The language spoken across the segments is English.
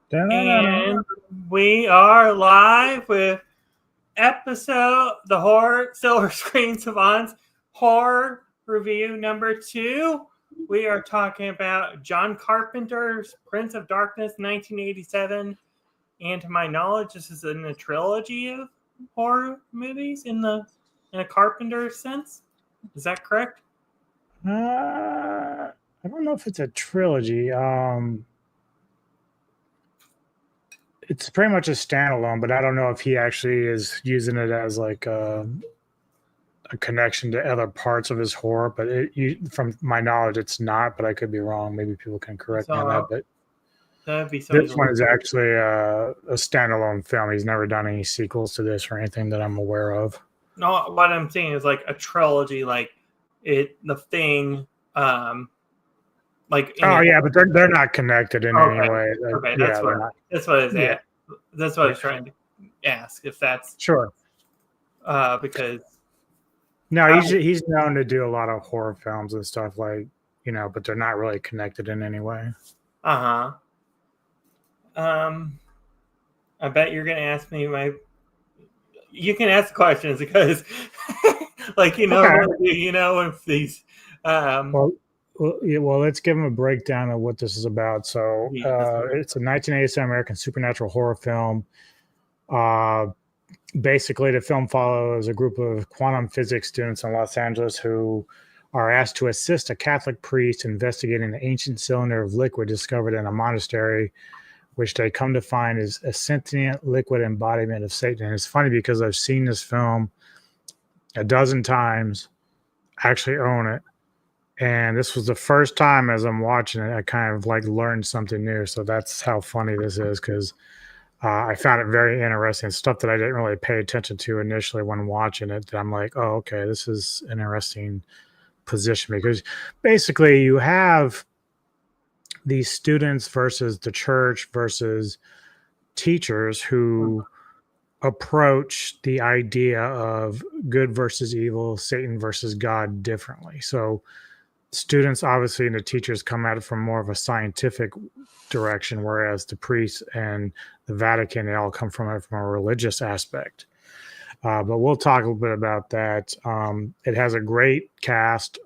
Da-na-na-na. And we are live with the Horror Silver Screen Savants horror review number 2. We are talking about John Carpenter's Prince of Darkness 1987. And to my knowledge, this is in a trilogy of horror movies in a Carpenter sense. Is that correct? I don't know if it's a trilogy. It's pretty much a standalone, but I don't know if he actually is using it as like a connection to other parts of his horror. But from my knowledge, it's not. But I could be wrong. Maybe people can correct me on that. But that'd be this one is actually a standalone film. He's never done any sequels to this or anything that I'm aware of. No, what I'm saying is like a trilogy, like The Thing. But they're not connected in any way. Okay, that's what I was trying to ask, if that's sure. Because he's known to do a lot of horror films and stuff, but they're not really connected in any way. I bet you're gonna ask me you can ask questions because if these Well, let's give him a breakdown of what this is about. So it's a 1987 American supernatural horror film. Basically, the film follows a group of quantum physics students in Los Angeles who are asked to assist a Catholic priest investigating an ancient cylinder of liquid discovered in a monastery, which they come to find is a sentient liquid embodiment of Satan. And it's funny because I've seen this film a dozen times, I actually own it. And this was the first time as I'm watching it, I kind of learned something new. So that's how funny this is, because I found it very interesting. Stuff that I didn't really pay attention to initially when watching it. That I'm like, oh, okay, this is an interesting position, because basically you have these students versus the church versus teachers who approach the idea of good versus evil, Satan versus God differently. So students obviously and the teachers come at it from more of a scientific direction, whereas the priests and the Vatican, they all come from a religious aspect. But we'll talk a little bit about that. It has a great cast.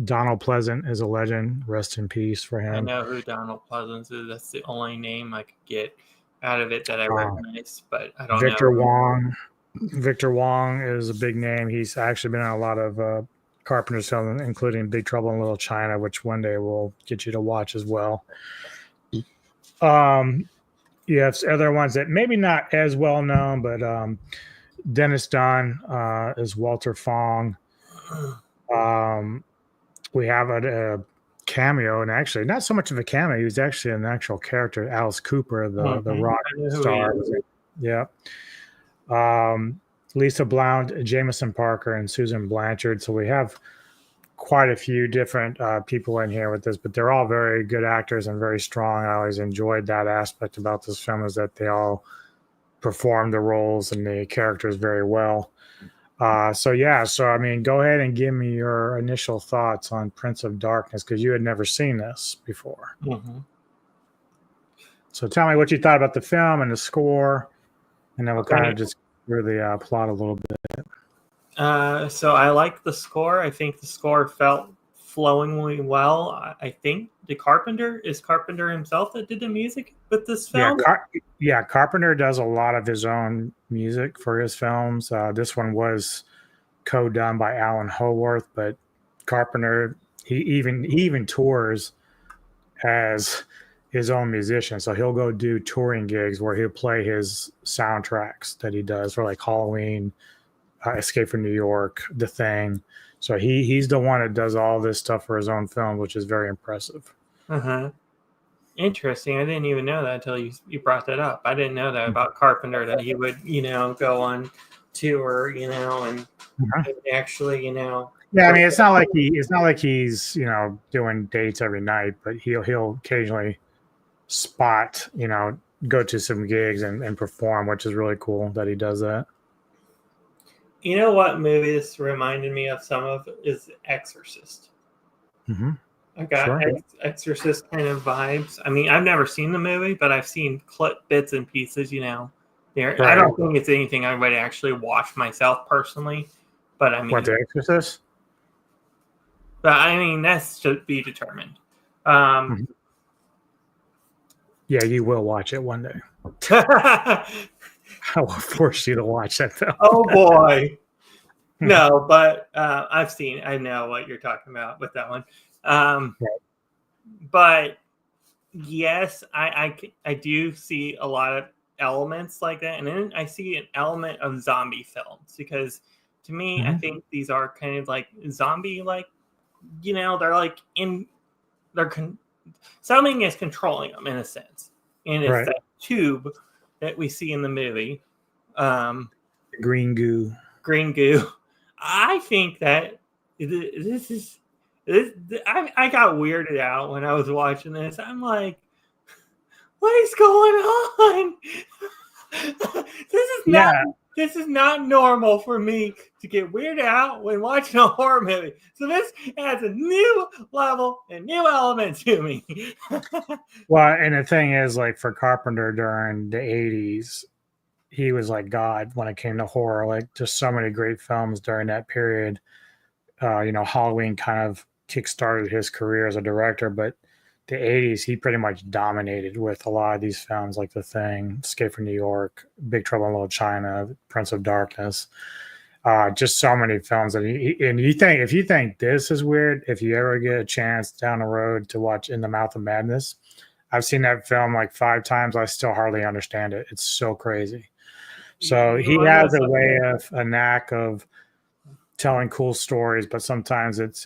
Donald Pleasant is a legend. Rest in peace for him. I know who Donald Pleasant is. That's the only name I could get out of it that I recognize, but I don't know. Victor Wong is a big name. He's actually been in a lot of Carpenter's films, including Big Trouble in Little China, which one day we'll get you to watch as well. You have other ones that maybe not as well known, but Dennis Dunn is Walter Fong. We have a cameo, and actually not so much of a cameo. He was actually an actual character, Alice Cooper, the rock star. Yeah. Lisa Blount, Jameson Parker, and Susan Blanchard. So we have quite a few different people in here with this, but they're all very good actors and very strong. I always enjoyed that aspect about this film, is that they all perform the roles and the characters very well. So I mean, go ahead and give me your initial thoughts on Prince of Darkness, because you had never seen this before. Mm-hmm. So tell me what you thought about the film and the score, and then we'll kind of just really plot a little bit. So I like the score. I think the score felt flowingly well. I think Carpenter himself that did the music with this film. Carpenter does a lot of his own music for his films. This one was co-done by Alan Howarth, but Carpenter he even tours as his own musician. So he'll go do touring gigs where he'll play his soundtracks that he does for like Halloween, Escape from New York, The Thing. So he's the one that does all this stuff for his own film, which is very impressive. Interesting. I didn't even know that until you brought that up. I didn't know that about Carpenter, that he would, go on tour, and actually, Yeah, I mean, it's not like he's doing dates every night, but he'll occasionally spot, go to some gigs and perform, which is really cool that he does that. You know what movie this reminded me of some of is Exorcist. Mm-hmm. I got Sure. Exorcist kind of vibes. I mean, I've never seen the movie, but I've seen clip bits and pieces. There. I Right. don't think it's anything I would actually watch myself personally, but I What, mean, The Exorcist? that's to be determined. Um, Yeah, you will watch it one day. oh I will force you to watch that film. boy, no, but I know what you're talking about with that one. Right. But yes, I do see a lot of elements like that, and then I see an element of zombie films because to me, I think these are kind of like zombie, like they're like something is controlling them in a sense, and it's Right. that tube that we see in the movie, Green goo. green goo. I think that this is. I got weirded out when I was watching this. I'm like, what is going on? Yeah. This is not normal for me to get weirded out when watching a horror movie. So this adds a new level and new element to me. Well, and the thing is, like, for Carpenter during the 80s, he was like God when it came to horror. Like, just so many great films during that period. Halloween kind of kickstarted his career as a director, but the 80s, he pretty much dominated with a lot of these films like The Thing, Escape from New York, Big Trouble in Little China, Prince of Darkness. Just so many films that if you think this is weird, if you ever get a chance down the road to watch In the Mouth of Madness, I've seen that film like 5 times. I still hardly understand it. It's so crazy. So he has a knack of telling cool stories, but sometimes it's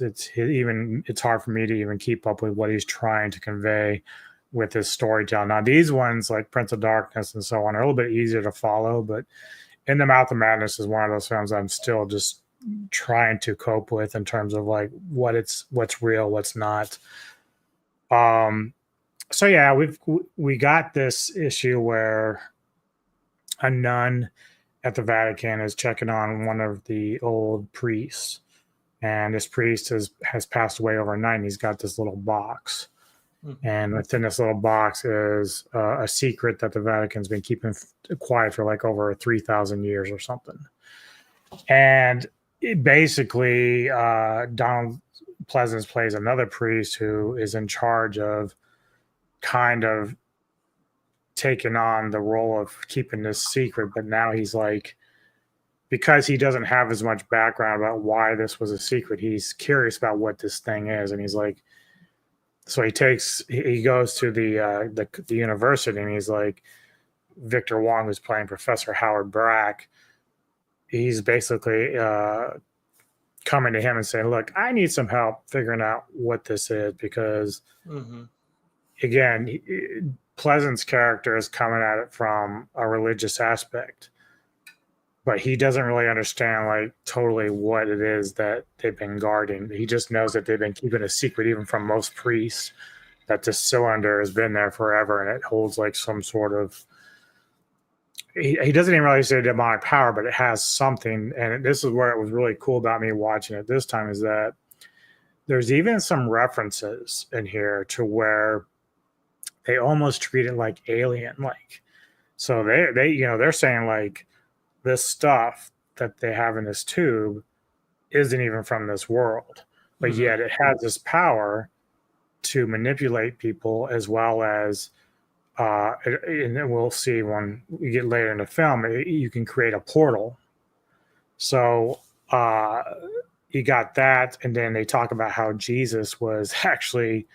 hard for me to even keep up with what he's trying to convey with his storytelling. Now, these ones like Prince of Darkness and so on are a little bit easier to follow, but In the Mouth of Madness is one of those films I'm still just trying to cope with in terms of like what's real, what's not. So yeah, we got this issue where a nun at the Vatican is checking on one of the old priests, and this priest has passed away overnight. And he's got this little box, and within this little box is a secret that the Vatican's been keeping quiet for like over 3,000 years or something. And basically, Donald Pleasance plays another priest who is in charge of kind of taken on the role of keeping this secret, but now he's like, because he doesn't have as much background about why this was a secret, he's curious about what this thing is, and he's like, so he goes to the university, and he's like, Victor Wong, who's playing Professor Howard Brack, he's basically coming to him and saying, look, I need some help figuring out what this is, because again, Pleasant's character is coming at it from a religious aspect, but he doesn't really understand like totally what it is that they've been guarding. He just knows that they've been keeping a secret, even from most priests, that this cylinder has been there forever, and it holds like some sort of, he doesn't even really say demonic power, but it has something. And this is where it was really cool about me watching it this time, is that there's even some references in here to where they almost treat it like alien like. So they're saying like this stuff that they have in this tube isn't even from this world, but yet it has this power to manipulate people, as well as and then we'll see when we get later in the film, you can create a portal. So you got that, and then they talk about how Jesus was actually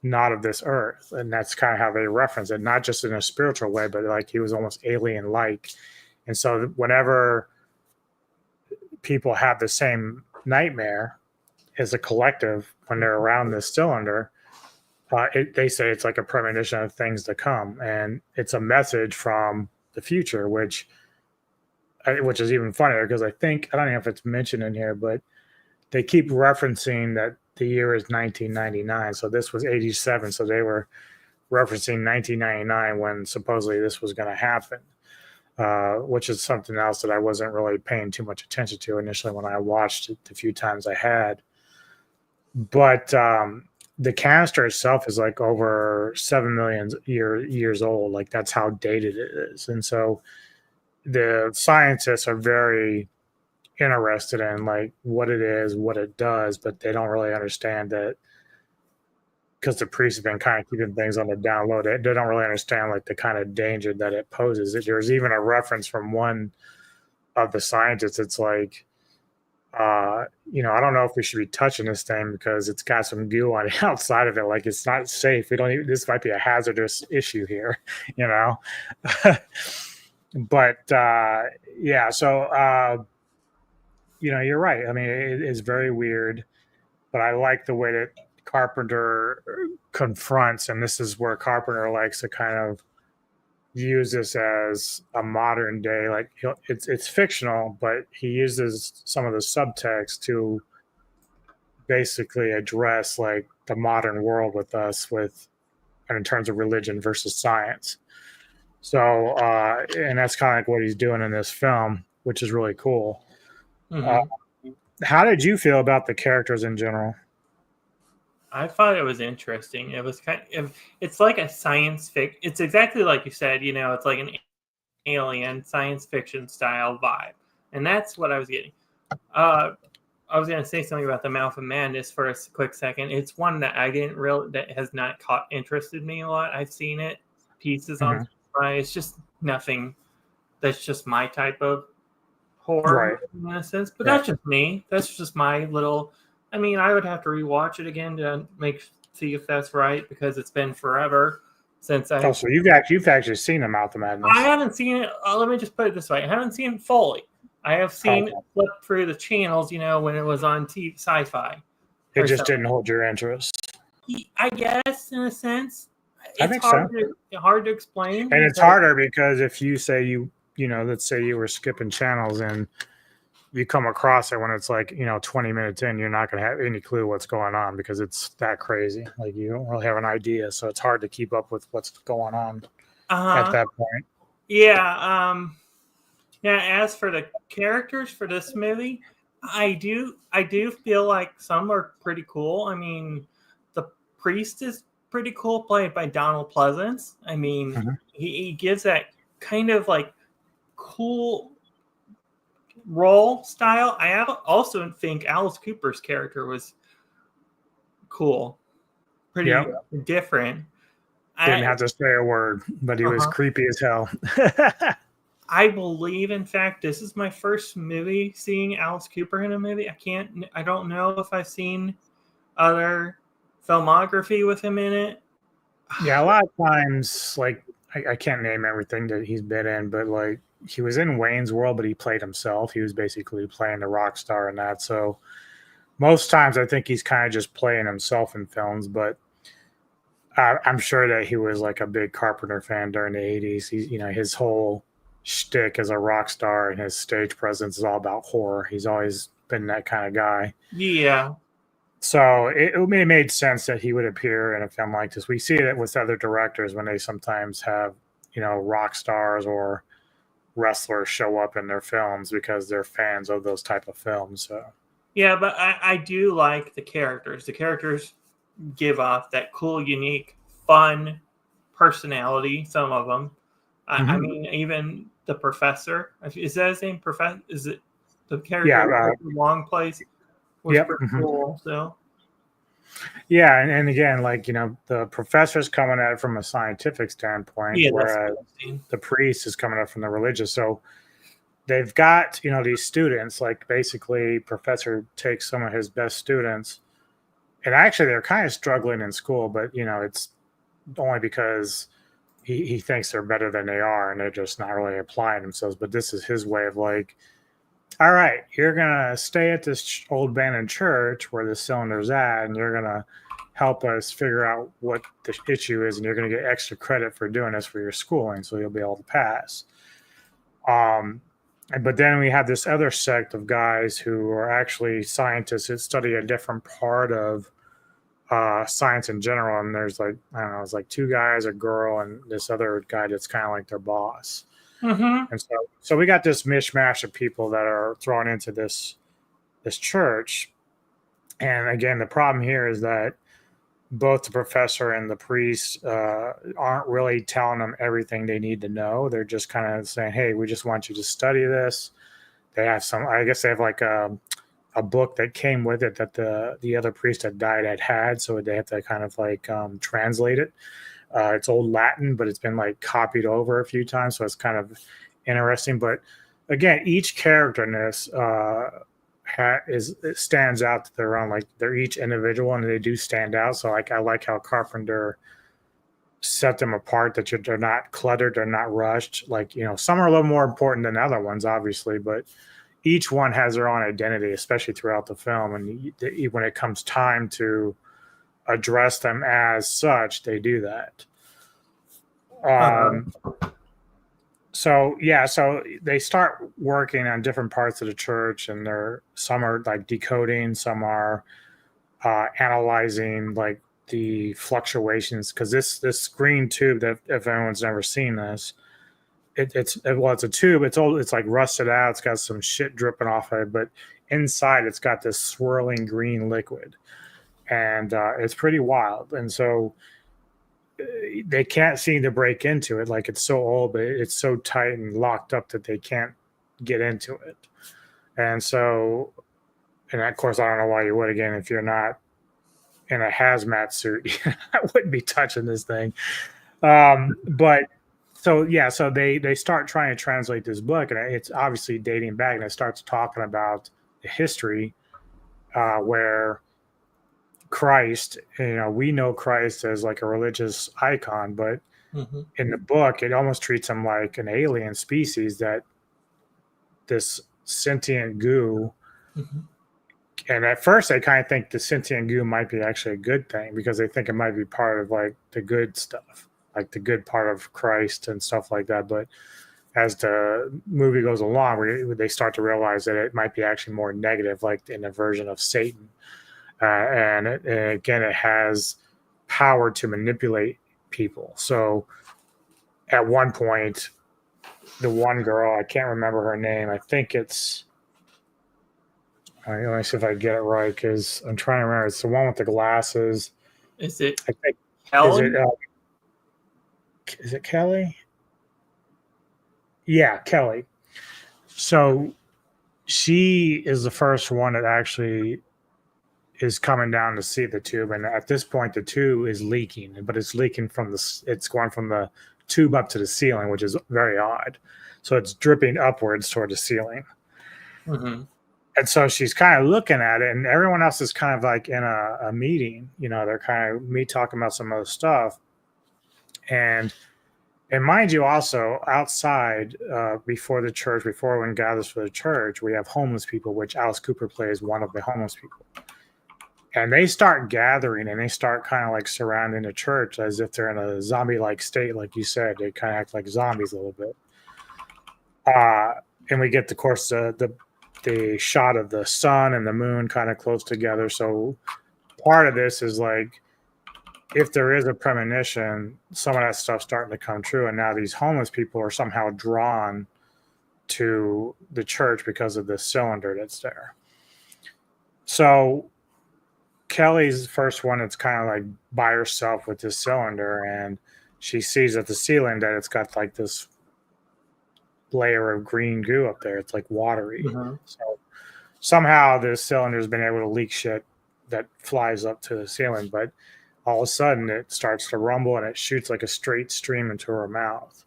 not of this earth, and that's kind of how they reference it, not just in a spiritual way, but like he was almost alien like. And so whenever people have the same nightmare as a collective when they're around this cylinder, they say it's like a premonition of things to come, and it's a message from the future, which is even funnier, because I don't know if it's mentioned in here, but they keep referencing that the year is 1999. So this was 87. So they were referencing 1999 when supposedly this was going to happen, which is something else that I wasn't really paying too much attention to initially when I watched it the few times I had. But the canister itself is like over 7 million years old. Like that's how dated it is. And so the scientists are very interested in like what it is, what it does, but they don't really understand that because the priests have been kind of keeping things on the down low. They don't really understand like the kind of danger that it poses. There's even a reference from one of the scientists. It's like, I don't know if we should be touching this thing because it's got some goo on the outside of it. Like it's not safe. We don't even, this might be a hazardous issue here, but yeah, so you're right. I mean, it's very weird, but I like the way that Carpenter confronts, and this is where Carpenter likes to kind of use this as a modern day, like it's fictional, but he uses some of the subtext to basically address like the modern world with us in terms of religion versus science. So and that's kind of like what he's doing in this film, which is really cool. How did you feel about the characters in general? I thought it was interesting. It was it's like a science fiction. It's exactly like you said, it's like an alien science fiction style vibe. And that's what I was getting. I was going to say something about the Mouth of Madness for a quick second. It's one that that has not interested me a lot. I've seen it, pieces on Spotify. It's just nothing that's just my type of horror in a sense. But that's just me. That's just my little... I mean, I would have to rewatch it again to see if that's right because it's been forever since I. Oh, so you've actually seen The Mouth of Madness? I haven't seen it. Let me just put it this way: I haven't seen it fully. I have seen it flip through the channels, when it was on Sci-Fi. It just didn't hold your interest. I guess, in a sense, I think so. Hard to explain, and it's harder because if you say let's say you were skipping channels and you come across it when it's like 20 minutes in, you're not going to have any clue what's going on because it's that crazy. Like you don't really have an idea, so it's hard to keep up with what's going on at that point. Yeah. Now, as for the characters for this movie, I do feel like some are pretty cool. I mean, the priest is pretty cool, played by Donald Pleasance. I mean, he gives that kind of like cool role style. I also think Alice Cooper's character was cool, pretty different. Didn't have to say a word, but he was creepy as hell. I believe, in fact, this is my first movie seeing Alice Cooper in a movie. I don't know if I've seen other filmography with him in it. Yeah, a lot of times, like I can't name everything that he's been in, but like he was in Wayne's World, but he played himself. He was basically playing the rock star in that. So most times I think he's kind of just playing himself in films, but I'm sure that he was like a big Carpenter fan during the 80s. He's, his whole shtick as a rock star and his stage presence is all about horror. He's always been that kind of guy. Yeah. So it made sense that he would appear in a film like this. We see it with other directors when they sometimes have, rock stars or wrestlers show up in their films because they're fans of those type of films. So yeah, but I do like the characters. The characters give off that cool, unique, fun personality. Some of them. I mean, even the professor. Is that his name? Is it the character? Yeah, Long Place was pretty cool. So. Yeah, and again, like the professor's coming at it from a scientific standpoint, whereas the priest is coming at it from the religious. So they've got these students. Like basically, professor takes some of his best students, and actually they're kind of struggling in school, but it's only because he thinks they're better than they are, and they're just not really applying themselves. But this is his way of like, all right, you're going to stay at this old abandoned church where the cylinder's at, and you're going to help us figure out what the issue is, and you're going to get extra credit for doing this for your schooling, so you'll be able to pass. But then we have this other sect of guys who are actually scientists that study a different part of science in general, and there's like, I don't know, it's like two guys, a girl, and this other guy that's kind of like their boss. And so we got this mishmash of people that are thrown into this church. And again, the problem here is that both the professor and the priest aren't really telling them everything they need to know. They're just kind of saying, hey, we just want you to study this. They have I guess they have like a book that came with it that the other priest that died had, so they have to kind of like translate it. It's old Latin, but it's been like copied over a few times, so it's kind of interesting. But again, each character in this it stands out to their own. Like they're each individual, and they do stand out. So like I like how Carpenter set them apart. That they're not cluttered, they're not rushed. Like some are a little more important than other ones, obviously, but each one has their own identity, especially throughout the film. And when it comes time to address them as such, they do that. So they start working on different parts of the church, and some are like decoding, some are analyzing like the fluctuations, because this green tube, that if anyone's never seen this, it's a tube. It's old. It's like rusted out. It's got some shit dripping off of it, but inside it's got this swirling green liquid, and it's pretty wild. And so they can't seem to break into it. Like it's so old, but it's so tight and locked up that they can't get into it. And so, and of course, I don't know why you would. Again, if you're not in a hazmat suit, I wouldn't be touching this thing. But so they start trying to translate this book, and it's obviously dating back, and it starts talking about the history where Christ, we know Christ as like a religious icon, but in the book, it almost treats him like an alien species, that this sentient goo. And at first, they kind of think the sentient goo might be actually a good thing, because they think it might be part of like the good stuff, like the good part of Christ and stuff like that. But as the movie goes along, they start to realize that it might be actually more negative, like in a version of Satan. And again, it has power to manipulate people. So at one point, the one girl, I can't remember her name. I think it's, let me see if I get it right, because I'm trying to remember. It's the one with the glasses. Is it I think, Kelly? Is it Kelly? Yeah, Kelly. So she is the first one that actually is coming down to see the tube, and at this point the tube is leaking, but it's leaking it's going from the tube up to the ceiling, which is very odd. So it's dripping upwards toward the ceiling. And so she's kind of looking at it, and everyone else is kind of like in a meeting. They're kind of talking about some other stuff. And mind you, also outside, before one gathers for the church, we have homeless people, which Alice Cooper plays one of the homeless people. And they start gathering, and they start kind of like surrounding the church as if they're in a zombie-like state, like you said. They kind of act like zombies a little bit. And we get, of course, the shot of the sun and the moon kind of close together. So part of this is like, if there is a premonition, some of that stuff's starting to come true. And now these homeless people are somehow drawn to the church because of the cylinder that's there. So Kelly's the first one that's kind of like by herself with this cylinder, and she sees at the ceiling that it's got like this layer of green goo up there. It's like watery. So somehow this cylinder's been able to leak shit that flies up to the ceiling, but all of a sudden it starts to rumble, and it shoots like a straight stream into her mouth.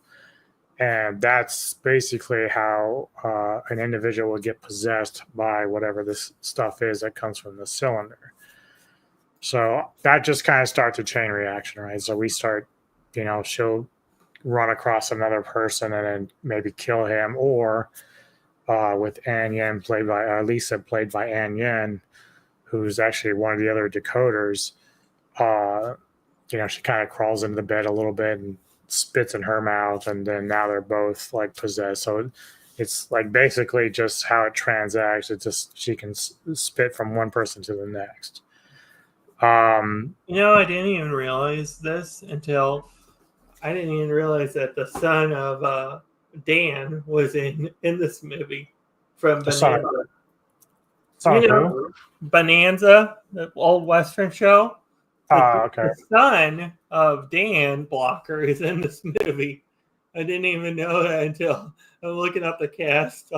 And that's basically how an individual will get possessed by whatever this stuff is that comes from the cylinder. So that just kind of starts a chain reaction, right? So we start, she'll run across another person and then maybe kill him, or with Ann Yen, Lisa, played by Ann Yen, who's actually one of the other decoders. She kind of crawls into the bed a little bit and spits in her mouth, and then now they're both like possessed. So it's like basically just how it transacts. It's just she can spit from one person to the next. I didn't even realize this until I didn't even realize that the son of Dan was in this movie from Bonanza. Bonanza, the old Western show. Okay. The son of Dan Blocker is in this movie. I didn't even know that until I'm looking up the cast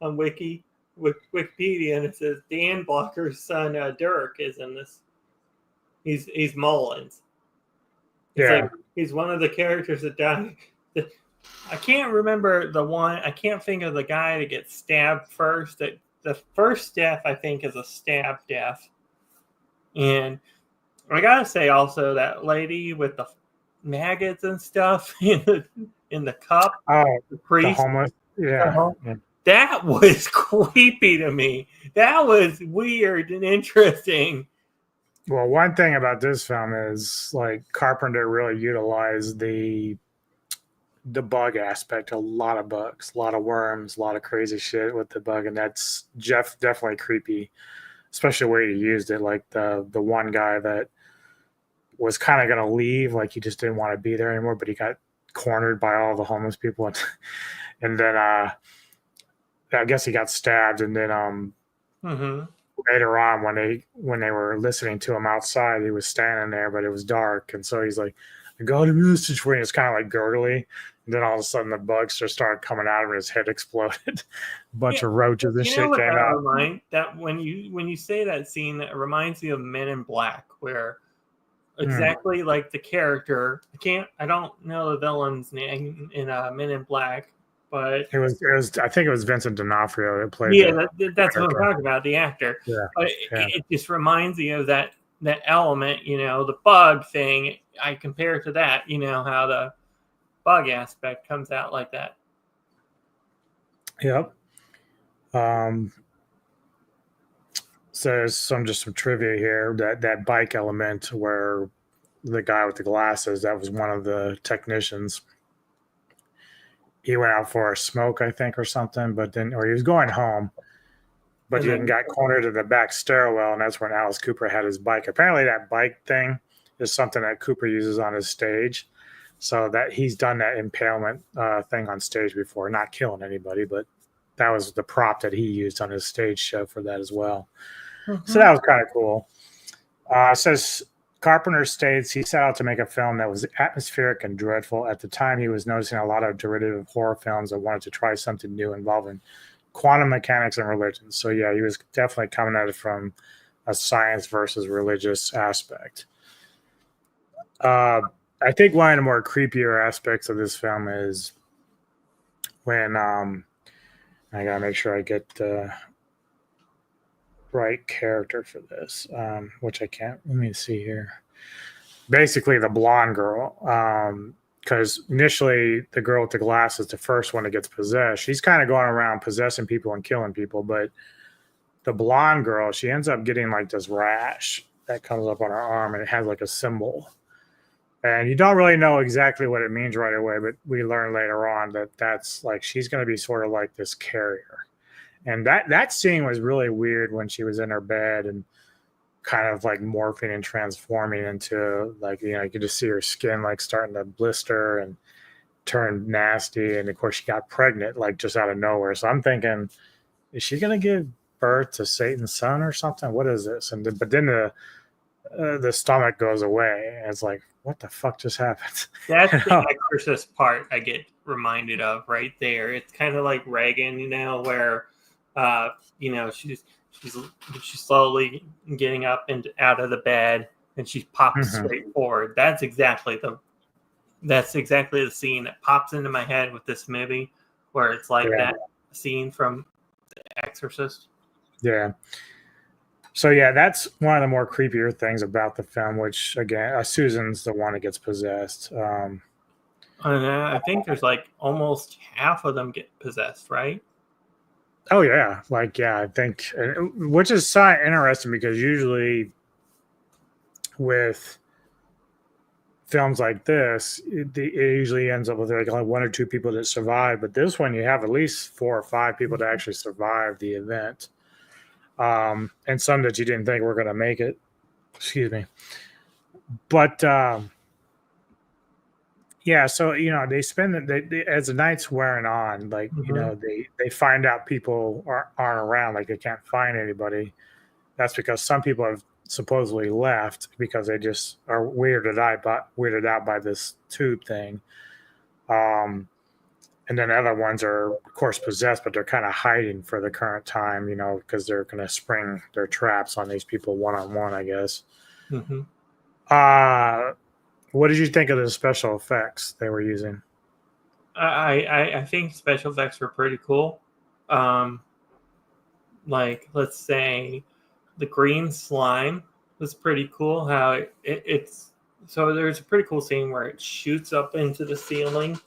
on Wikipedia, and it says Dan Blocker's son Dirk is in this. He's Mullins. It's Yeah. like he's one of the characters that died. I can't remember the one. I can't think of the guy that gets stabbed first. That the first death I think is a stab death, and I gotta say also that lady with the maggots and stuff in the cup, Oh, the the priest. homeless. Yeah. Yeah. That was creepy to me. That was weird and interesting. Well, one thing about this film is like Carpenter really utilized the bug aspect. A lot of bugs, a lot of worms, a lot of crazy shit with the bug, and that's definitely creepy, especially where he used it. Like the one guy that was kind of gonna leave, like he just didn't want to be there anymore, but he got cornered by all the homeless people, and then I guess he got stabbed, and then later on when they were listening to him outside, he was standing there, but it was dark, and so he's like, "I got a message for you." It's kind of like gurgly, and then all of a sudden the bugs just started coming out of him. His head exploded, a bunch of roaches and shit came out. That when you say that scene, that reminds me of Men in Black, where exactly like the character. I don't know the villain's name in Men in Black. But it was I think it was Vincent D'Onofrio that played. Yeah, that's what I'm talking about, the actor. Yeah, but it just reminds me of that element, the bug thing. I compare it to that, how the bug aspect comes out like that. Yep. So there's some trivia here. That bike element where the guy with the glasses, that was one of the technicians. He went out for a smoke, I think, or something, or he was going home, but he got cornered in the back stairwell, and that's when Alice Cooper had his bike. Apparently that bike thing is something that Cooper uses on his stage, so that he's done that impalement thing on stage before, not killing anybody, but that was the prop that he used on his stage show for that as well. So that was kind of cool. It says Carpenter states he set out to make a film that was atmospheric and dreadful. At the time, he was noticing a lot of derivative horror films and wanted to try something new involving quantum mechanics and religion. So yeah, he was definitely coming at it from a science versus religious aspect. I think one of the more creepier aspects of this film is when I gotta make sure I get the right character for this, which I can't. Let me see here. Basically, the blonde girl, because initially the girl with the glasses, the first one that gets possessed, she's kind of going around possessing people and killing people. But the blonde girl, she ends up getting like this rash that comes up on her arm, and it has like a symbol. And you don't really know exactly what it means right away, but we learn later on that that's like she's going to be sort of like this carrier. And that scene was really weird when she was in her bed and kind of like morphing and transforming into like, you could just see her skin like starting to blister and turn nasty. And of course she got pregnant like just out of nowhere. So I'm thinking, is she going to give birth to Satan's son or something? What is this? But then the stomach goes away. And it's like, what the fuck just happened? That's the Exorcist part I get reminded of right there. It's kind of like Reagan, where she's slowly getting up and out of the bed, and she pops straight forward. That's exactly the scene that pops into my head with this movie, where it's like that scene from The Exorcist. Yeah. So yeah, that's one of the more creepier things about the film. Which again, Susan's the one that gets possessed. I think there's like almost half of them get possessed, right? Oh yeah, I think, which is interesting because usually with films like this, it usually ends up with like only one or two people that survive. But this one, you have at least 4 or 5 people that actually survive the event, and some that you didn't think were going to make it. Excuse me, but. Yeah, so they spend as the night's wearing on, like they find out people aren't around, like they can't find anybody. That's because some people have supposedly left because they just are weirded out by this tube thing. And then other ones are, of course, possessed, but they're kind of hiding for the current time, because they're going to spring their traps on these people one-on-one, I guess. Mm-hmm. What did you think of the special effects they were using? I think special effects were pretty cool. Like, let's say the green slime was pretty cool. How it's so there's a pretty cool scene where it shoots up into the ceiling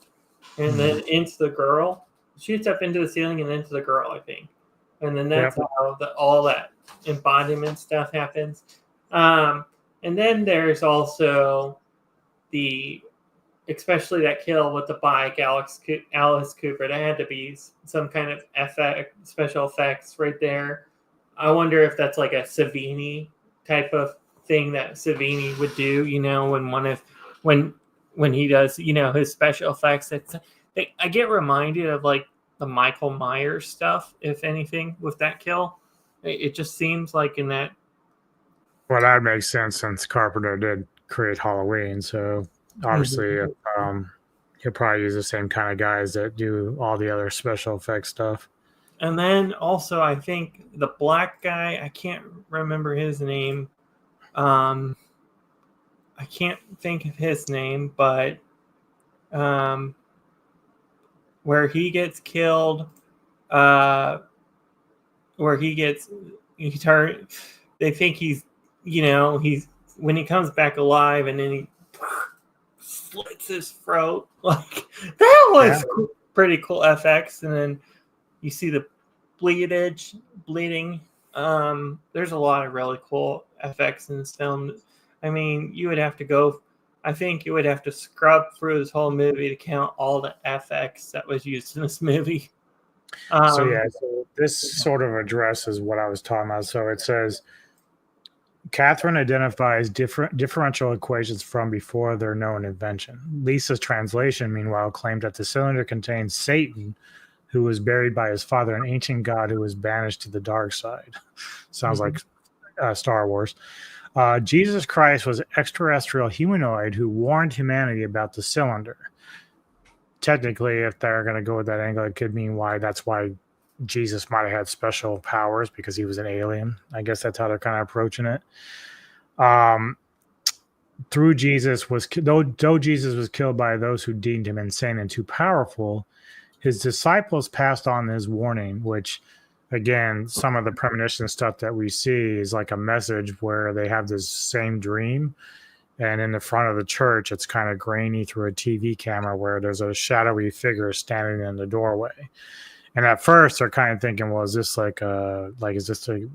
and then into the girl. It shoots up into the ceiling and into the girl, I think. And then that's how all that embodiment stuff happens. And then there's also especially that kill with the bike, Alice Cooper. That had to be some kind of special effects right there. I wonder if that's like a Savini type of thing that Savini would do. When he does, his special effects. I get reminded of like the Michael Myers stuff, if anything, with that kill. It just seems like in that. Well, that makes sense since Carpenter did create Halloween, so obviously he'll probably use the same kind of guys that do all the other special effects stuff. And then also, I think the black guy, I can't remember his name. I can't think of his name, but where he gets killed, where he gets, they think he's when he comes back alive and then he slits his throat. Like, that was pretty cool FX. And then you see the bleeding. There's a lot of really cool FX in this film. I mean, I think you would have to scrub through this whole movie to count all the FX that was used in this movie. So this sort of addresses what I was talking about. So it says, Catherine identifies differential equations from before their known invention. Lisa's translation, meanwhile, claimed that the cylinder contains Satan, who was buried by his father, an ancient god who was banished to the dark side. Sounds like Star Wars. Jesus Christ was an extraterrestrial humanoid who warned humanity about the cylinder. Technically, if they're going to go with that angle, it could mean that's why Jesus might have had special powers, because he was an alien. I guess that's how they're kind of approaching it. Though Jesus was killed by those who deemed him insane and too powerful, his disciples passed on his warning, which, again, some of the premonition stuff that we see is like a message where they have this same dream, and in the front of the church, it's kind of grainy through a TV camera where there's a shadowy figure standing in the doorway. And at first, they're kind of thinking, well, is this is this a,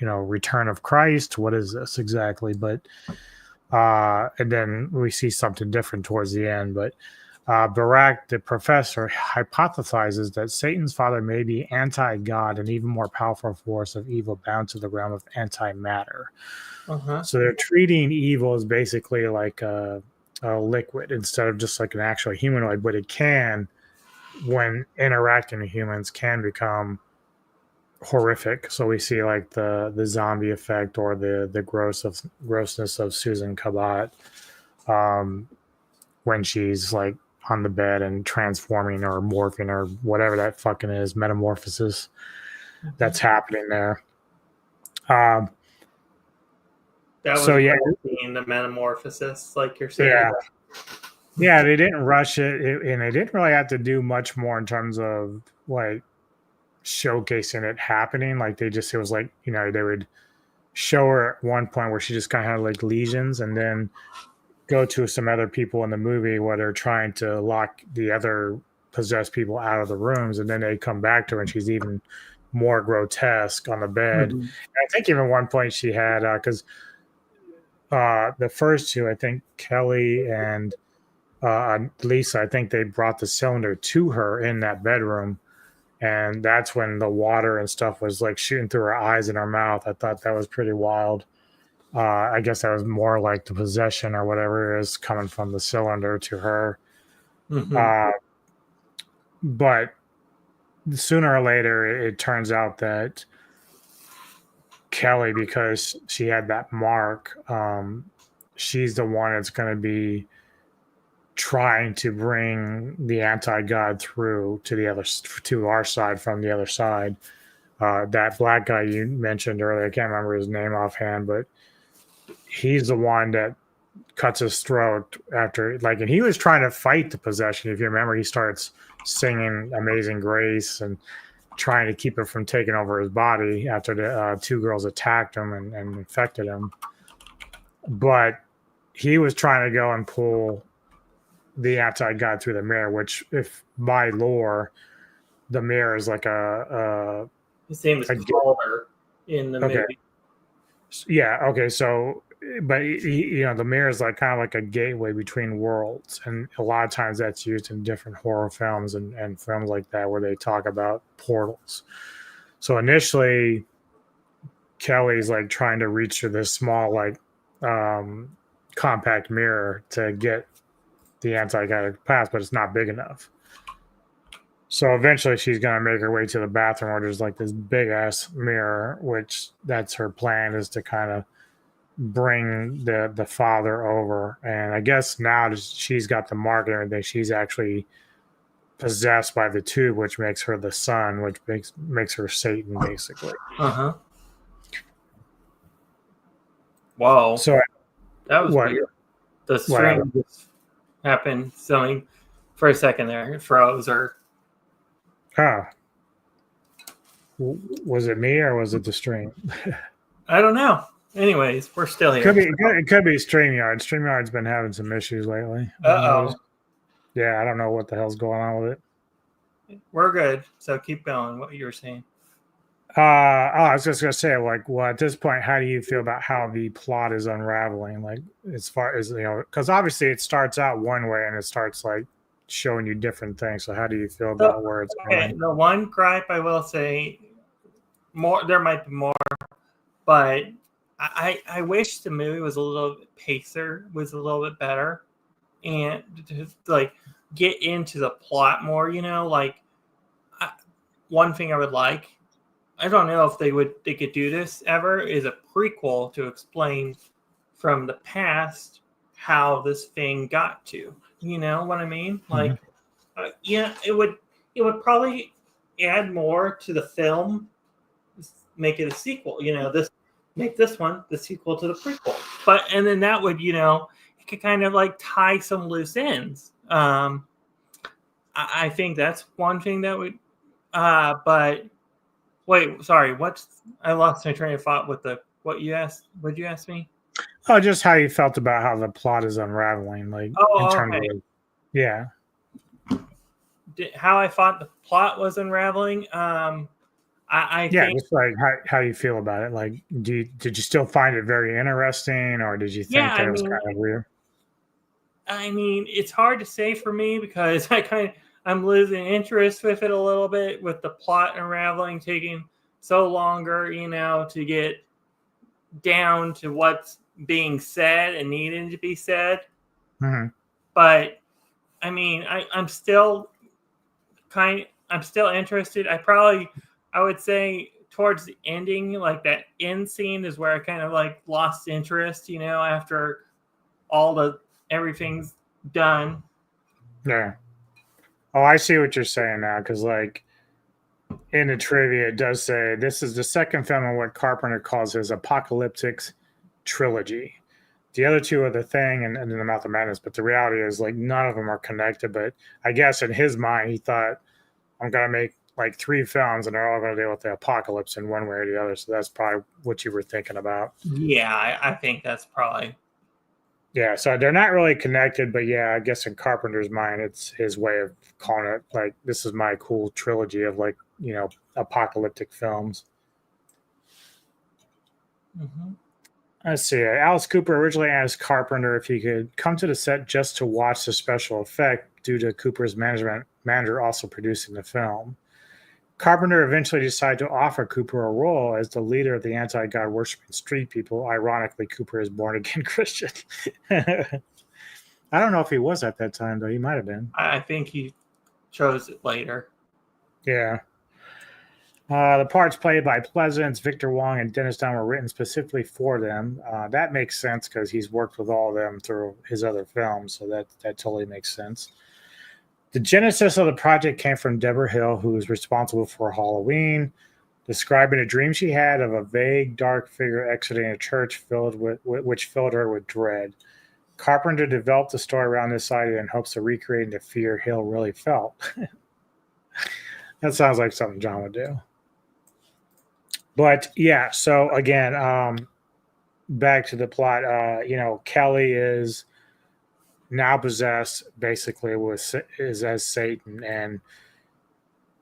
return of Christ? What is this exactly? But, and then we see something different towards the end. But Barak, the professor, hypothesizes that Satan's father may be anti-God, an even more powerful force of evil bound to the realm of antimatter. So they're treating evil as basically like a liquid instead of just like an actual humanoid, but it can, when interacting with humans, can become horrific. So we see like the zombie effect or the grossness of Susan Cabot when she's like on the bed and transforming or morphing or whatever that fucking is, metamorphosis that's happening there. That was being the metamorphosis, like you're saying. Yeah, they didn't rush it, and they didn't really have to do much more in terms of like showcasing it happening. Like it was like, they would show her at one point where she just kind of had like lesions, and then go to some other people in the movie where they're trying to lock the other possessed people out of the rooms, and then they come back to her and she's even more grotesque on the bed. And I think even one point she had, because the first two, I think Kelly and Lisa, I think they brought the cylinder to her in that bedroom, and that's when the water and stuff was like shooting through her eyes and her mouth. I thought that was pretty wild. I guess that was more like the possession or whatever it is coming from the cylinder to her. But sooner or later, it turns out that Kelly, because she had that mark, she's the one that's going to be trying to bring the anti-god through to our side from the other side. That black guy you mentioned earlier, I can't remember his name offhand, but he's the one that cuts his throat after, like, and he was trying to fight the possession. If you remember, he starts singing Amazing Grace and trying to keep it from taking over his body after the two girls attacked him and infected him. But he was trying to go and pull the anti-god through the mirror, which, if by lore, the mirror is like his name is Karl in the movie. Yeah, okay, so, but the mirror is like kind of like a gateway between worlds, and a lot of times that's used in different horror films and films like that where they talk about portals. So initially, Kelly's like trying to reach through this small, like, compact mirror to get the anti-god to pass, but it's not big enough. So eventually she's going to make her way to the bathroom where there's like this big ass mirror, which that's her plan, is to kind of bring the father over. And I guess now that she's got the mark and everything, she's actually possessed by the tube, which makes her the son, which makes her Satan, basically. Uh-huh. Wow. So that was weird. The string just happened something for a second there. It froze or... Oh. Was it me or was it the stream? I don't know. Anyways, we're still here. It could be StreamYard. StreamYard's been having some issues lately. Uh-oh. Yeah, I don't know what the hell's going on with it. We're good. So keep going. What you were saying. I was just going to say, like, well, at this point, how do you feel about how the plot is unraveling? Like, as far as, because obviously it starts out one way and it starts, like, showing you different things. So how do you feel about where it's going? The one gripe I will say, there might be more, but I wish the movie was a little bit pacer, was a little bit better, and to, like, get into the plot more, like, one thing I would like, I don't know if they could do this ever, is a prequel to explain from the past how this thing got to. You know what I mean? Like, it would probably add more to the film, make it a sequel. Make this one the sequel to the prequel. And then that would, it could kind of like tie some loose ends. I think that's one thing that would. But wait, sorry. I lost my train of thought with what you asked. What'd you ask me? Oh, just how you felt about how the plot is unraveling, like, in terms of, yeah. How I thought the plot was unraveling. I think, just like how you feel about it. Like, did you still find it very interesting, or did you think that it was kind of weird? I mean, it's hard to say for me because I'm losing interest with it a little bit, with the plot unraveling taking so longer, to get down to what's being said and needing to be said. Mm-hmm. But I mean, I'm still interested. I would say towards the ending, like that end scene is where I kind of like lost interest, after everything's done. Yeah. Oh, I see what you're saying now, because, like, in the trivia, it does say this is the second film in what Carpenter calls his apocalyptic trilogy. The other two are The Thing and The Mouth of Madness, but the reality is, like, none of them are connected. But I guess in his mind, he thought, I'm going to make, like, 3 films, and they're all going to deal with the apocalypse in one way or the other. So that's probably what you were thinking about. Yeah, I think that's probably... Yeah, so they're not really connected, but yeah, I guess in Carpenter's mind, it's his way of calling it, like, this is my cool trilogy of, like, apocalyptic films. Mm-hmm. Let's see. Alice Cooper originally asked Carpenter if he could come to the set just to watch the special effect due to Cooper's manager also producing the film. Carpenter eventually decided to offer Cooper a role as the leader of the anti-God worshiping street people. Ironically, Cooper is born-again Christian. I don't know if he was at that time, though. He might have been. I think he chose it later. Yeah. The parts played by Pleasance, Victor Wong, and Dennis Dunn were written specifically for them. That makes sense because he's worked with all of them through his other films, so that totally makes sense. The genesis of the project came from Deborah Hill, who was responsible for Halloween, describing a dream she had of a vague, dark figure exiting a church which filled her with dread. Carpenter developed the story around this idea in hopes of recreating the fear Hill really felt. That sounds like something John would do. But yeah, so again, back to the plot. Kelly is now possessed, basically, is as Satan, and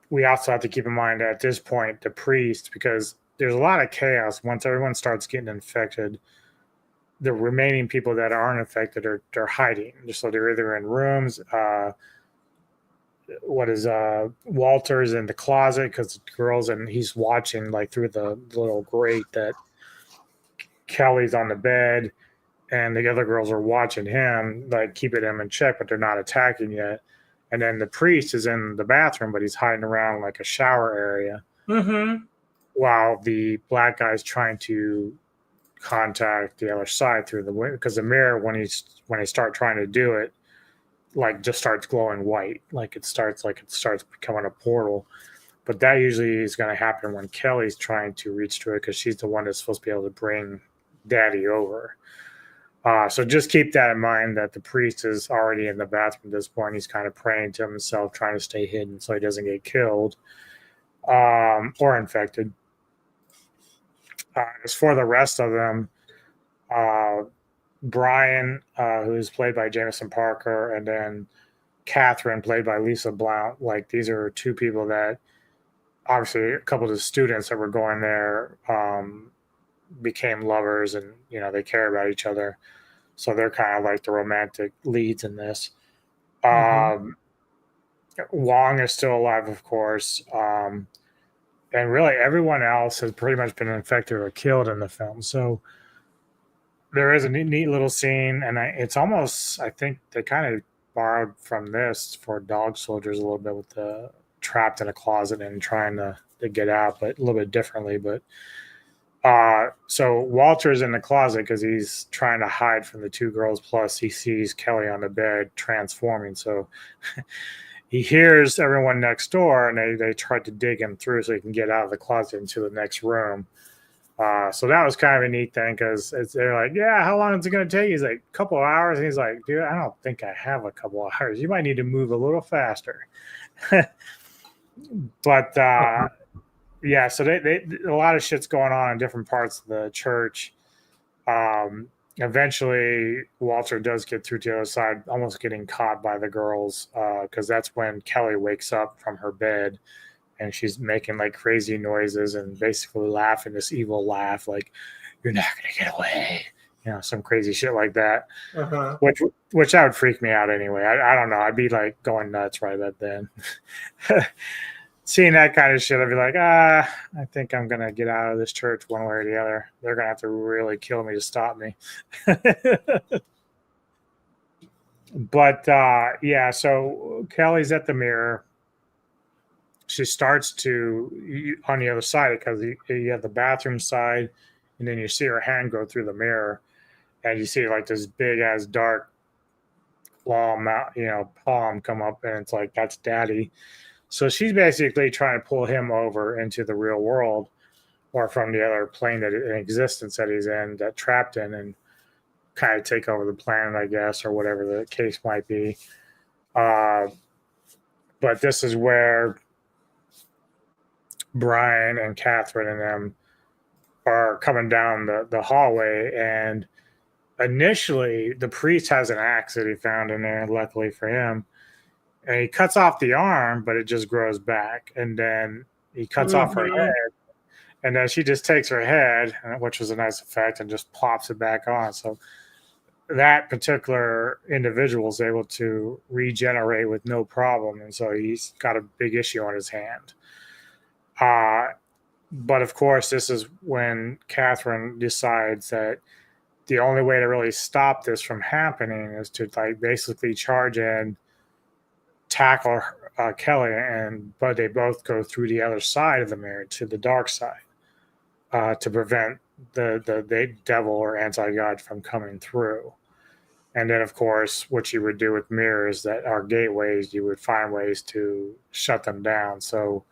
we also have to keep in mind that at this point, the priest, because there's a lot of chaos once everyone starts getting infected. The remaining people that aren't infected are hiding, so they're either in rooms. Walter's in the closet because the girls, and he's watching like through the little grate that Kelly's on the bed, and the other girls are watching him, like keeping him in check, but they're not attacking yet. And then the priest is in the bathroom, but he's hiding around like a shower area, while the black guy's trying to contact the other side through the window, because the mirror, when they start trying to do it, like just starts glowing white, like it starts becoming a portal. But that usually is going to happen when Kelly's trying to reach to it, because she's the one that's supposed to be able to bring Daddy over. So just keep that in mind, that the priest is already in the bathroom at this point. He's kind of praying to himself, trying to stay hidden so he doesn't get killed or infected. As for the rest of them, Brian, who's played by Jameson Parker, and then Catherine, played by Lisa Blount. Like, these are two people that, obviously, a couple of the students that were going there became lovers, and they care about each other. So they're kind of like the romantic leads in this. Wong is still alive, of course. And really everyone else has pretty much been infected or killed in the film. So there is a neat little scene, and it's almost, I think they kind of borrowed from this for Dog Soldiers a little bit, with the trapped in a closet and trying to get out, but a little bit differently. But so Walter's in the closet because he's trying to hide from the two girls. Plus, he sees Kelly on the bed transforming. So he hears everyone next door, and they tried to dig him through so he can get out of the closet into the next room. So that was kind of a neat thing, because they're like, yeah, how long is it going to take? He's like, a couple of hours. And he's like, dude, I don't think I have a couple of hours. You might need to move a little faster. But yeah, so they a lot of shit's going on in different parts of the church. Eventually, Walter does get through to the other side, almost getting caught by the girls, because that's when Kelly wakes up from her bed, and she's making like crazy noises and basically laughing this evil laugh, like, "You're not gonna get away," some crazy shit like that. Which that would freak me out anyway. I don't know. I'd be like going nuts right about then. Seeing that kind of shit, I'd be like, I think I'm gonna get out of this church one way or the other. They're gonna have to really kill me to stop me. But yeah, so Kelly's at the mirror. She starts to, on the other side, because you have the bathroom side, and then you see her hand go through the mirror, and you see like this big ass dark palm come up, and it's like, that's Daddy. So she's basically trying to pull him over into the real world, or from the other plane in existence that he's in, that trapped in, and kind of take over the planet, I guess, or whatever the case might be. But this is where Brian and Catherine and them are coming down the hallway, and initially the priest has an axe that he found in there, luckily for him, and he cuts off the arm, but it just grows back, and then he cuts off her head, and then she just takes her head, which was a nice effect, and just plops it back on. So that particular individual is able to regenerate with no problem, and so he's got a big issue on his hand. But of course, this is when Catherine decides that the only way to really stop this from happening is to like basically charge in tackle Kelly, but they both go through the other side of the mirror to the dark side to prevent the devil or anti-god from coming through. And then, of course, what you would do with mirrors that are gateways, you would find ways to shut them down. So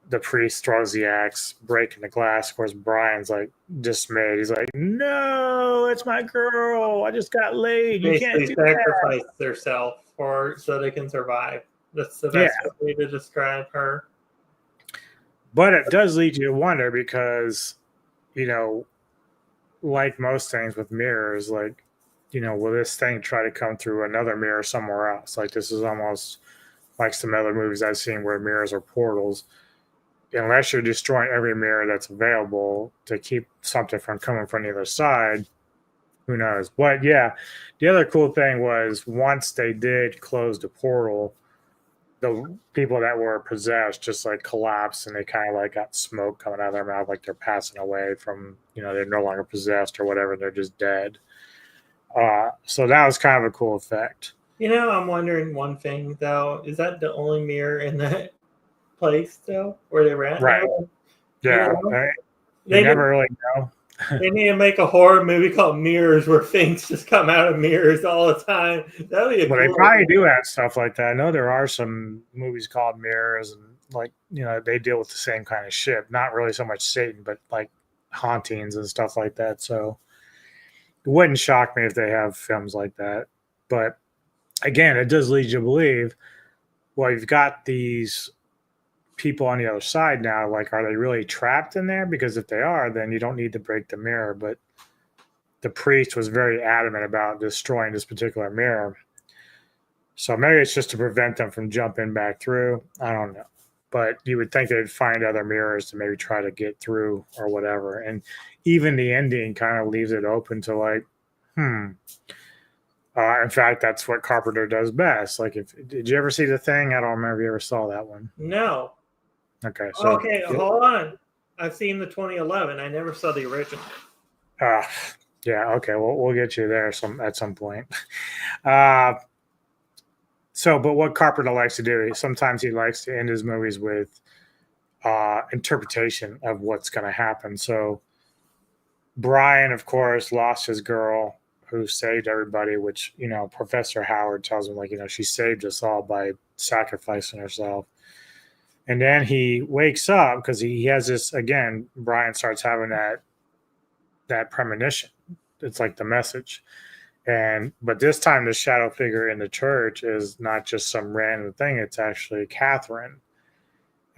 the priest throws the axe, breaking the glass. Of course, Brian's like dismayed. He's like, "No, it's my girl. I just got laid. You can't Basically do that." sacrifice themselves so they can survive. That's the best way to describe her. But it does lead you to wonder because, like most things with mirrors, like, will this thing try to come through another mirror somewhere else? Like, this is almost like some other movies I've seen where mirrors are portals. Unless you're destroying every mirror that's available to keep something from coming from the other side, who knows? But yeah, the other cool thing was once they did close the portal, the people that were possessed just like collapsed and they kind of like got smoke coming out of their mouth, like they're passing away from, they're no longer possessed or whatever. They're just dead. So that was kind of a cool effect. I'm wondering one thing though. Is that the only mirror in that place though, where they were at? Right. Yeah. They never really know. They need to make a horror movie called Mirrors where things just come out of mirrors all the time. That would be Well, they probably do have stuff like that. I know there are some movies called Mirrors, and like they deal with the same kind of shit. Not really so much Satan, but like hauntings and stuff like that. So it wouldn't shock me if they have films like that. But again, it does lead you to believe, well, you've got these people on the other side now. Like, are they really trapped in there? Because if they are, then you don't need to break the mirror. But the priest was very adamant about destroying this particular mirror. So maybe it's just to prevent them from jumping back through. I don't know. But you would think they'd find other mirrors to maybe try to get through or whatever. And even the ending kind of leaves it open to like, in fact, that's what Carpenter does best. Like, did you ever see The Thing? I don't remember if you ever saw that one. No. Okay. So, hold on. I've seen the 2011. I never saw the original. Yeah. Okay. We'll get you there at some point. But what Carpenter likes to do, sometimes he likes to end his movies with interpretation of what's going to happen. So Brian, of course, lost his girl who saved everybody, which, Professor Howard tells him, like, she saved us all by sacrificing herself. And then he wakes up because he has this, again, Brian starts having that premonition. It's like the message. But this time the shadow figure in the church is not just some random thing. It's actually Catherine.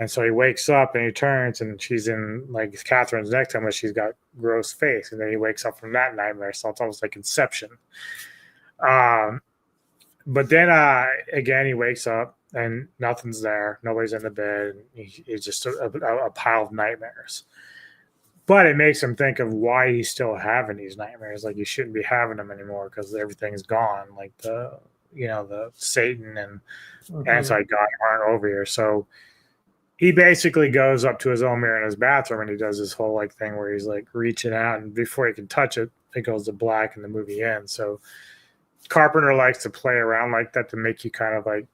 And so he wakes up and he turns and she's in, like, Catherine's next to him, but she's got gross face. And then he wakes up from that nightmare. So it's almost like Inception. But then again, he wakes up and nothing's there. Nobody's in the bed. It's just a pile of nightmares. But it makes him think of why he's still having these nightmares. Like, you shouldn't be having them anymore because everything's gone. Like the Satan and anti-God aren't over here. So he basically goes up to his own mirror in his bathroom and he does this whole like thing where he's like reaching out, and before he can touch it, it goes to black and the movie ends. So Carpenter likes to play around like that to make you kind of like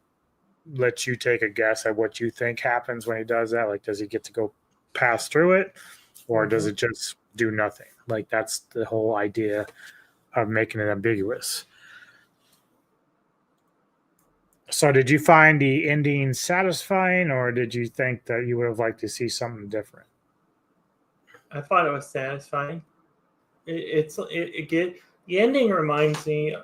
let you take a guess at what you think happens when he does that. Like, does he get to go pass through it, or does it just do nothing? Like, that's the whole idea of making it ambiguous. So did you find the ending satisfying, or did you think that you would have liked to see something different? I thought it was satisfying. The ending reminds me,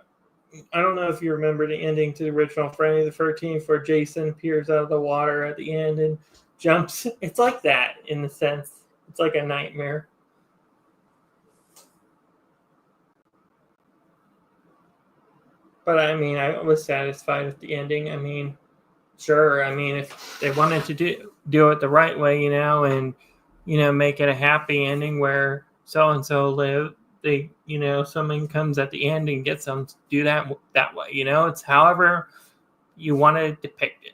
I don't know if you remember the ending to the original Friday the 13th where Jason appears out of the water at the end and jumps. It's like that in the sense. It's like a nightmare. But I mean, I was satisfied with the ending. I mean, sure. I mean, if they wanted to do it the right way, and make it a happy ending where so and so live, someone comes at the end and gets them to do that way. It's however you want to depict it.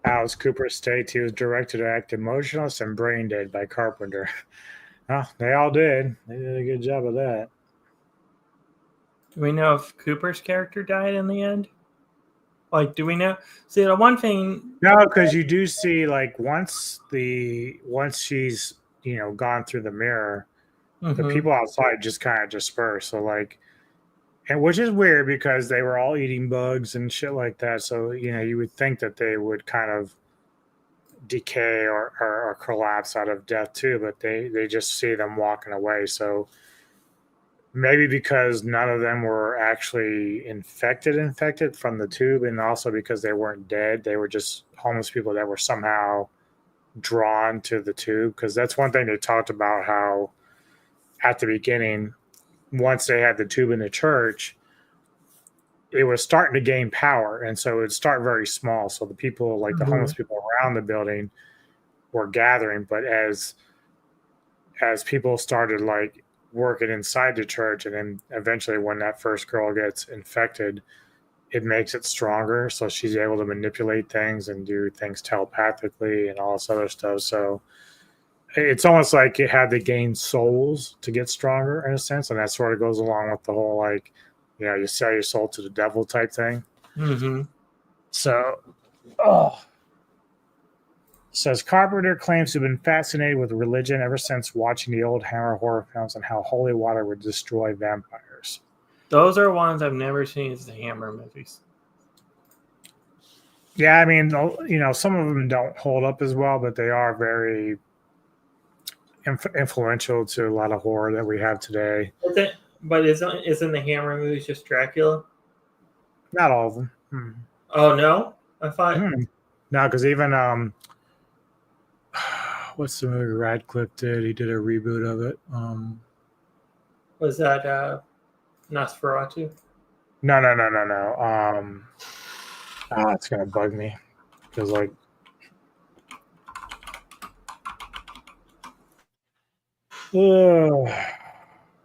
Alice Cooper states he was directed to act emotionless and brain dead by Carpenter. Oh, they all did. They did a good job of that. Do we know if Cooper's character died in the end? Like, do we know? See, the one thing. No, because you do see like once she's gone through the mirror, the Mm-hmm. people outside just kind of disperse. So like, and which is weird because they were all eating bugs and shit like that. So you would think that they would kind of decay or collapse out of death too, but they just see them walking away. So maybe because none of them were actually infected from the tube, and also because they weren't dead, they were just homeless people that were somehow drawn to the tube. Because that's one thing they talked about, how at the beginning, once they had the tube in the church, it was starting to gain power, and so it would start very small. So the people, like the Mm-hmm. homeless people around the building, were gathering. But as people started like working inside the church, and then eventually when that first girl gets infected, it makes it stronger, so she's able to manipulate things and do things telepathically and all this other stuff. So it's almost like it had to gain souls to get stronger in a sense, and that sort of goes along with the whole like you sell your soul to the devil type thing. Mm-hmm. So oh says Carpenter claims to have been fascinated with religion ever since watching the old Hammer horror films and how holy water would destroy vampires. Those are ones I've never seen as the Hammer movies. Yeah, I mean, some of them don't hold up as well, but they are very influential to a lot of horror that we have today. Is it? But isn't the Hammer movies just Dracula? Not all of them. Hmm. Oh no, I thought No, because even what's the movie Radcliffe did? He did a reboot of it. was that Nosferatu. No. It's gonna bug me because like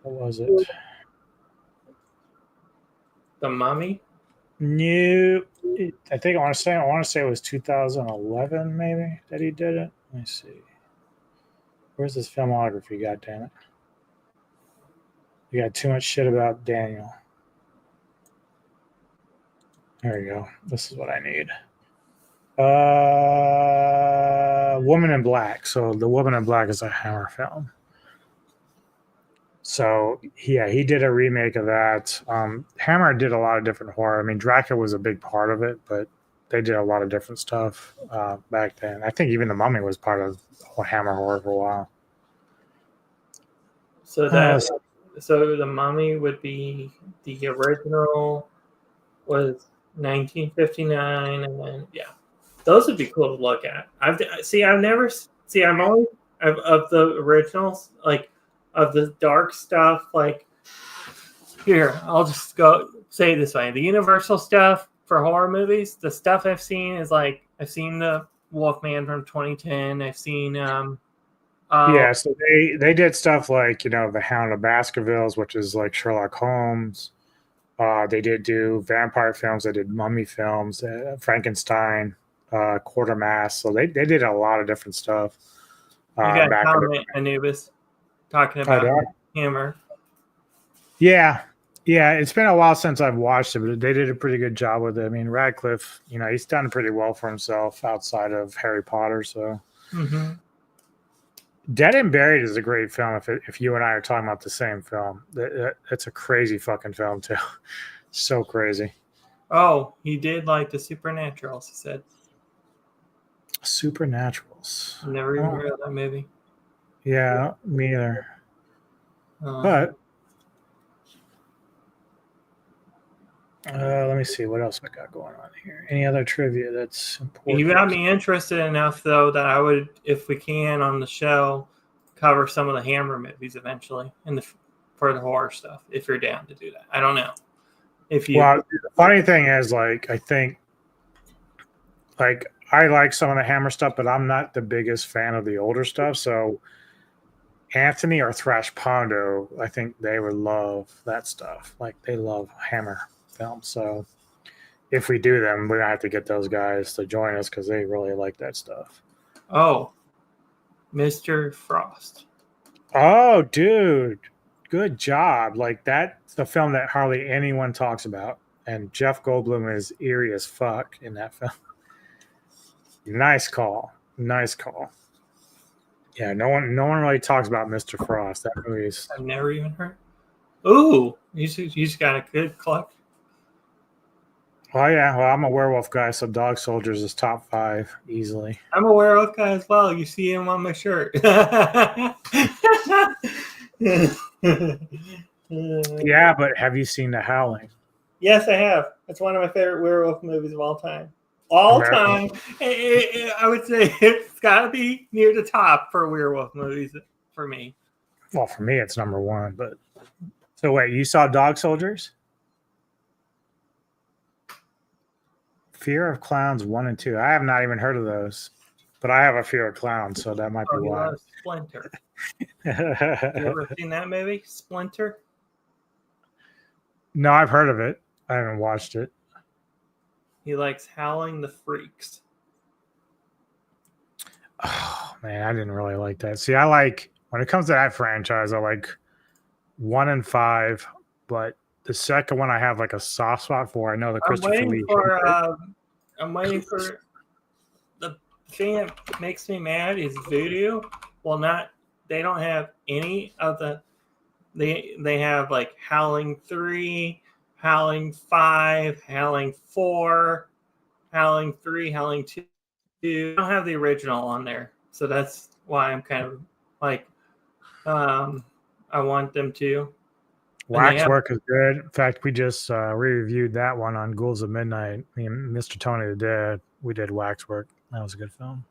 what was it? The Mummy. New. I think I want to say it was 2011 maybe that he did it. Let me see. Where's his filmography? God damn it! You got too much shit about Daniel. There you go. This is what I need. Woman in Black. So the Woman in Black is a Hammer film. So yeah, he did a remake of that. Hammer did a lot of different horror. I mean, Dracula was a big part of it, but they did a lot of different stuff back then. I think even the Mummy was part of Hammer horror for a while. So so the Mummy would be the original was 1959, and then those would be cool to look at. I'm always of the originals, like of the dark stuff. Like here, I'll just go say it this way: the Universal stuff for horror movies, the stuff I've seen is like I've seen the Wolfman from 2010. I've seen yeah, so they did stuff like the Hound of Baskervilles, which is like Sherlock Holmes. They did do vampire films. They did mummy films, Frankenstein, Quartermass. So they did a lot of different stuff. you got Back in the Anubis talking oh, about Hammer. yeah, it's been a while since I've watched it, but they did a pretty good job with it. I mean, Radcliffe, he's done pretty well for himself outside of Harry Potter. So, Mm-hmm. Dead and Buried is a great film. If you and I are talking about the same film, it's a crazy fucking film too. So crazy. Oh, he did like the Supernaturals. He said. Supernaturals. Never even heard of that movie. Yeah, me either. Uh, But let me see what else I got going on here. Any other trivia that's important? You got me interested enough, though, that I would, if we can, on the show, cover some of the Hammer movies eventually for the horror stuff. If you're down to do that, I don't know. Well, the funny thing is, like, I think, like, I like some of the Hammer stuff, but I'm not the biggest fan of the older stuff. So, Anthony or Thrash Pondo, I think they would love that stuff. Like, they love Hammer films. So, if we do them, we're gonna have to get those guys to join us because they really like that stuff. Oh, Mr. Frost. Oh, dude, good job. Like that's the film that hardly anyone talks about, and Jeff Goldblum is eerie as fuck in that film. Nice call. Nice call. Yeah, no one really talks about Mr. Frost. That movie is. I've never even heard. Ooh, you just got a good clock. Oh yeah, well I'm a werewolf guy, so Dog Soldiers is top 5 easily. I'm a werewolf guy as well. You see him on my shirt. Yeah, but have you seen The Howling? Yes, I have. It's one of my favorite werewolf movies of all time. All American. time. I would say it's got to be near the top for werewolf movies for me. Well, for me, it's number 1. But so wait, you saw Dog Soldiers? Fear of Clowns 1 and 2. I have not even heard of those, but I have a fear of clowns, so that might be You why. love Splinter. You ever seen that movie, Splinter? No, I've heard of it. I haven't watched it. He likes Howling the Freaks. Oh man, I didn't really like that. See, I like when it comes to that franchise, I like 1 and 5, but the second one I have like a soft spot for. I know the Christopher Lee. I'm waiting for the thing that makes me mad is Voodoo. Well, they don't have any of the. They have like Howling 3, Howling 5, Howling 4, Howling 3, Howling 2. They don't have the original on there, so that's why I'm kind of like, I want them to. Waxwork is good. In fact, we just re-reviewed that one on Ghouls of Midnight. Me and Mr. Tony the Dead. We did Waxwork. That was a good film.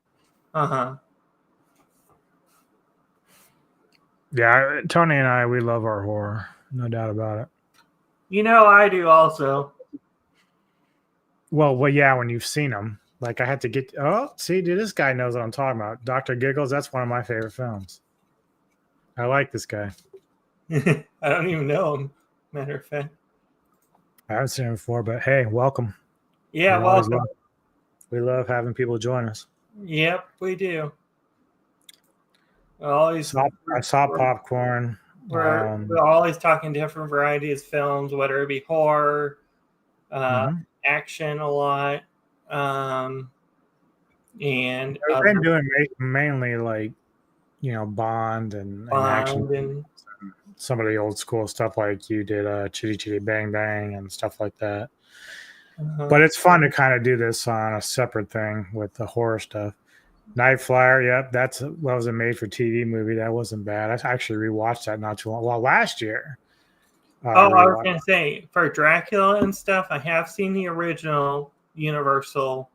Yeah, Tony and I, we love our horror. No doubt about it. You know, I do also. Well, yeah, when you've seen them. Like I had to get. Oh, see, dude, this guy knows what I'm talking about. Dr. Giggles. That's one of my favorite films. I like this guy. I don't even know him. Matter of fact, I haven't seen him before, but hey, welcome. Yeah, welcome. We love having people join us. Yep, we do. I saw Popcorn. We're always talking different varieties of films, whether it be horror, action a lot, and I've been doing mainly like Bond and action and some of the old school stuff like you did Chitty Chitty Bang Bang and stuff like that. But it's fun to kind of do this on a separate thing with the horror stuff. Night Flyer, yep, that was a made-for-TV movie. That wasn't bad. I actually rewatched that not too long. Well, last year. I was going to say, for Dracula and stuff, I have seen the original Universal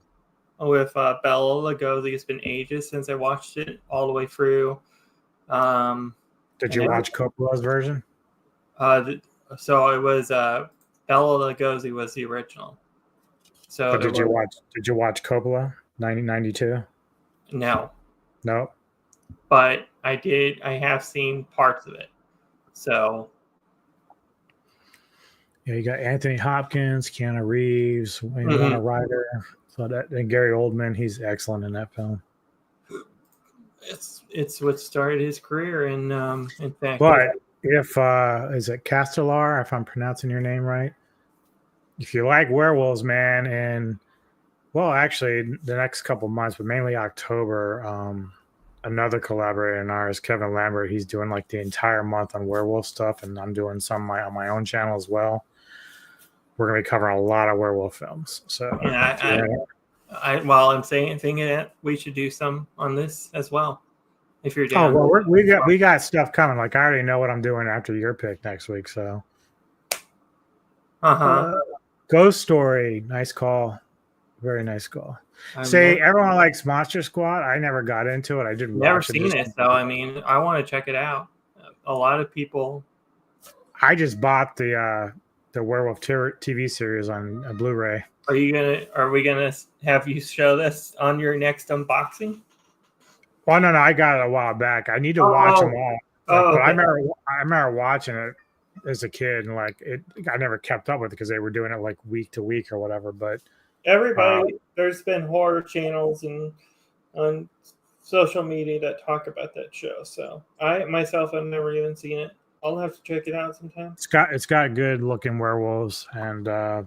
with Bela Lugosi. It's been ages since I watched it all the way through. Did you watch Coppola's version? So it was Bela Lugosi was the original. So but did you watch Coppola 1992? No. But I did. I have seen parts of it. So. Yeah, you got Anthony Hopkins, Keanu Reeves, Winona Ryder. So and Gary Oldman, he's excellent in that film. It's what started his career, and in fact. But if is it Castellar, if I'm pronouncing your name right? If you like werewolves, man, and well, actually, the next couple months, but mainly October, another collaborator in ours, Kevin Lambert, he's doing like the entire month on werewolf stuff, and I'm doing some on my own channel as well. We're going to be covering a lot of werewolf films. So, while I'm thinking that we should do some on this as well, if you're down. Oh well, we got stuff coming. Like I already know what I'm doing after your pick next week. So, Ghost Story, nice call. Very nice call. Everyone likes Monster Squad. I never got into it. I did never seen it, though. I mean, I want to check it out. A lot of people. I just bought the Werewolf TV series on a Blu-ray. Are we gonna have you show this on your next unboxing? Well, no, I got it a while back. I need to watch them all. But I remember watching it as a kid, and I never kept up with it because they were doing it like week to week or whatever. But everybody, there's been horror channels and on social media that talk about that show. So I myself have never even seen it. I'll have to check it out sometime. It's got good looking werewolves, and I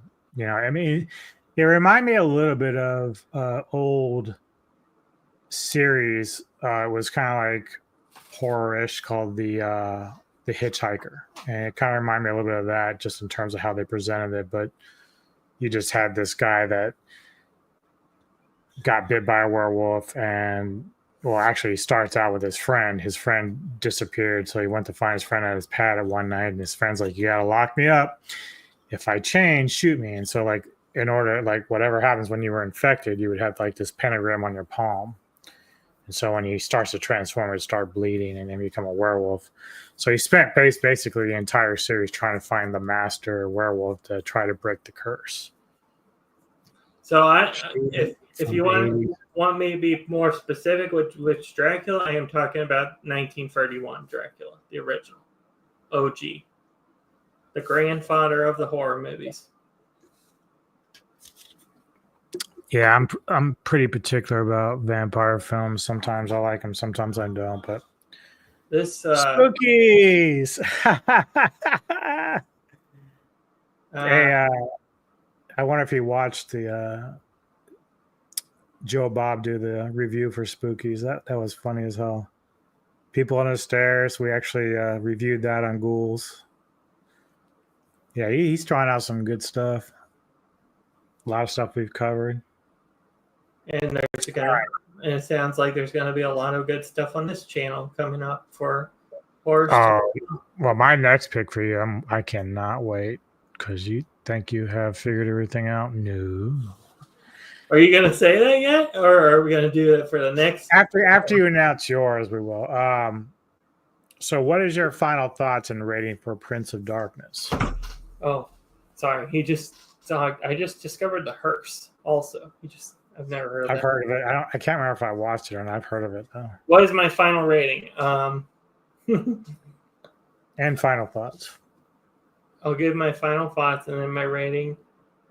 mean, they remind me a little bit of old series. It was kind of like horror-ish called the Hitchhiker, and it kind of reminded me a little bit of that, just in terms of how they presented it. But you just had this guy that got bit by a werewolf, and well, actually, he starts out with his friend. His friend disappeared, so he went to find his friend at his pad at one night, and his friend's like, "You gotta lock me up. If I change, shoot me." And so, like, in order, like, whatever happens when you were infected, you would have like this pentagram on your palm. And so when he starts to transform, it start bleeding and then become a werewolf. So he spent basically the entire series trying to find the master werewolf to try to break the curse. So if you want me to be more specific with which Dracula, I am talking about 1931 Dracula, the original, OG, the grandfather of the horror movies. Yeah, I'm pretty particular about vampire films. Sometimes I like them, sometimes I don't. But this spookies. Hey, I wonder if you watched the Joe Bob do the review for Spookies. That was funny as hell. People on the Stairs. We actually reviewed that on Ghouls. Yeah, he's trying out some good stuff. A lot of stuff we've covered. And and it sounds like there's gonna be a lot of good stuff on this channel coming up for horror. Well, my next pick for you, I cannot wait, because you think you have figured everything out. No. Are you gonna say that yet, or are we gonna do it for the next? After you announce yours, we will. So, what is your final thoughts and rating for Prince of Darkness? Oh, sorry. I just discovered the hearse. Also, I've never heard of it. I've heard of it. I can't remember if I watched it or not. I've heard of it though. What is my final rating? And final thoughts. I'll give my final thoughts and then my rating,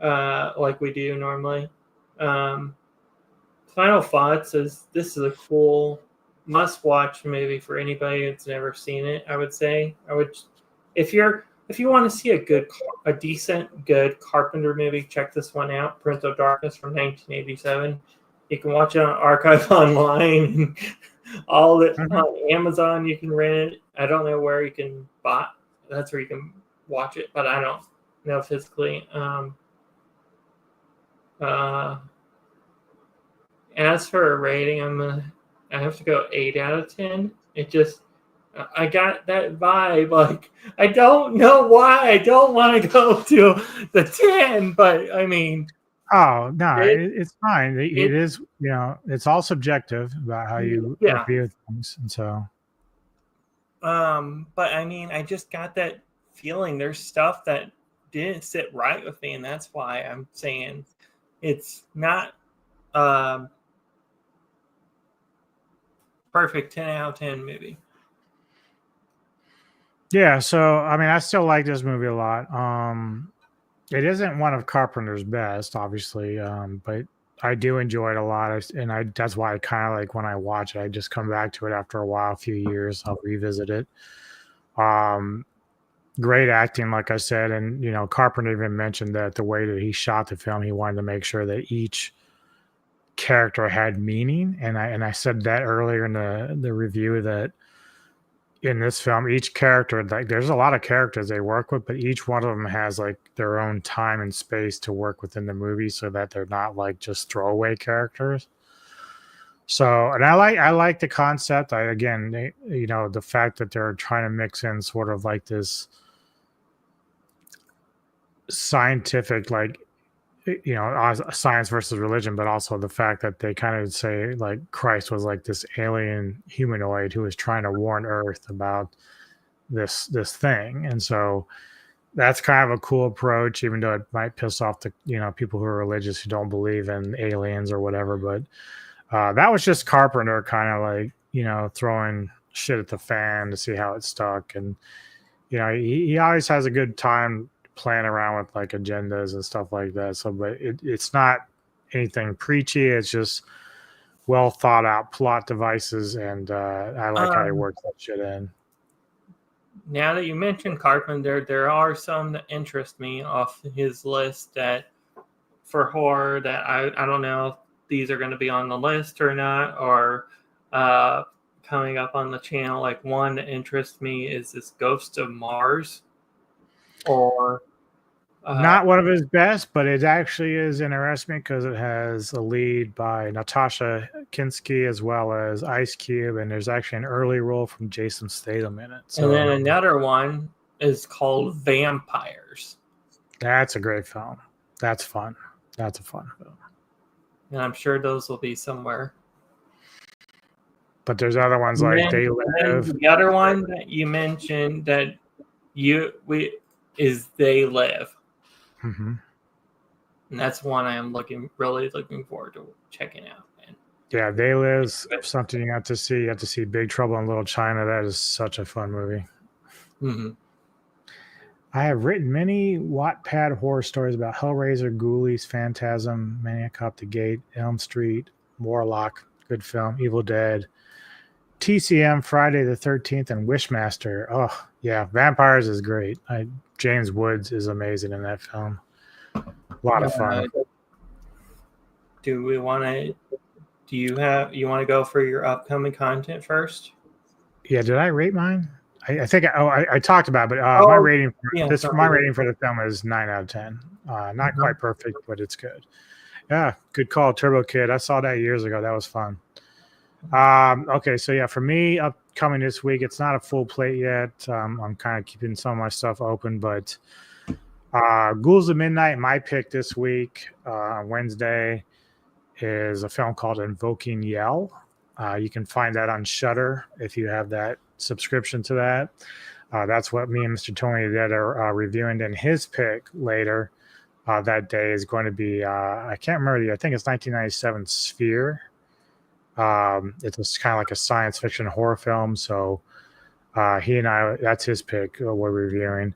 like we do normally. Final thoughts is this is a cool must-watch movie for anybody that's never seen it. I would say if you want to see a decent, good Carpenter movie, check this one out, Prince of Darkness from 1987. You can watch it on Archive Online, all of it on Amazon. You can rent it. I don't know where you can buy. That's where you can watch it, but I don't know physically. As for a rating, I have to go 8 out of 10. I got that vibe. Like, I don't know why I don't want to go to the 10, but I mean. Oh, no, it's fine. It is, it's all subjective about how you view things. And so. But I mean, I just got that feeling there's stuff that didn't sit right with me. And that's why I'm saying it's not perfect 10 out of 10 movie. Yeah, so I mean, I still like this movie a lot. It isn't one of Carpenter's best, obviously, but I do enjoy it a lot, and that's why I kind of like when I watch it, I just come back to it after a while, a few years, I'll revisit it. Great acting, like I said, and Carpenter even mentioned that the way that he shot the film, he wanted to make sure that each character had meaning, and I said that earlier in the review that. In this film, each character, like there's a lot of characters they work with, but each one of them has like their own time and space to work within the movie, so that they're not like just throwaway characters. So, and I like the concept. The fact that they're trying to mix in sort of like this scientific, like science versus religion, but also the fact that they kind of say like Christ was like this alien humanoid who was trying to warn Earth about this thing. And so that's kind of a cool approach, even though it might piss off the people who are religious who don't believe in aliens or whatever. But that was just Carpenter kind of like throwing shit at the fan to see how it stuck. And he always has a good time playing around with like agendas and stuff like that. So, but it's not anything preachy. It's just well thought out plot devices, and I like how he works that shit in. Now that you mentioned Carpenter, there are some that interest me off his list that for horror that I don't know if these are going to be on the list or not, or coming up on the channel. Like one that interests me is this Ghost of Mars, or Not one of his best, but it actually is interesting because it has a lead by Natasha Kinski as well as Ice Cube, and there's actually an early role from Jason Statham in it. So and then another one is called Vampires. That's a great film. That's fun. That's a fun film. And I'm sure those will be somewhere. But there's other ones like They Live. The other one that you mentioned that is They Live. Mm-hmm. And that's one I am really looking forward to checking out. Man. Yeah, They Live's something you have to see. You have to see Big Trouble in Little China. That is such a fun movie. Mm-hmm. I have written many Wattpad horror stories about Hellraiser, Ghoulies, Phantasm, Maniac Cop the Gate, Elm Street, Warlock, good film, Evil Dead, TCM, Friday the 13th, and Wishmaster. Oh, yeah, Vampires is great. James Woods is amazing in that film. A lot of fun. Do you want to go for your upcoming content first? Yeah, did I rate mine? I think I talked about it, but my rating for the film is 9 out of 10. Not quite perfect, but it's good. Yeah, good call, Turbo Kid. I saw that years ago. That was fun. Okay, so yeah, for me, upcoming this week, it's not a full plate yet. I'm kind of keeping some of my stuff open, but Ghouls of Midnight, my pick this week on Wednesday, is a film called Invoking Yell. You can find that on Shudder if you have that subscription to that. That's what me and Mr. Tony did are reviewing. And his pick later that day is going to be, I can't remember, I think it's 1997 Sphere. It's kind of like a science fiction horror film. So he and I, that's his pick, we're reviewing.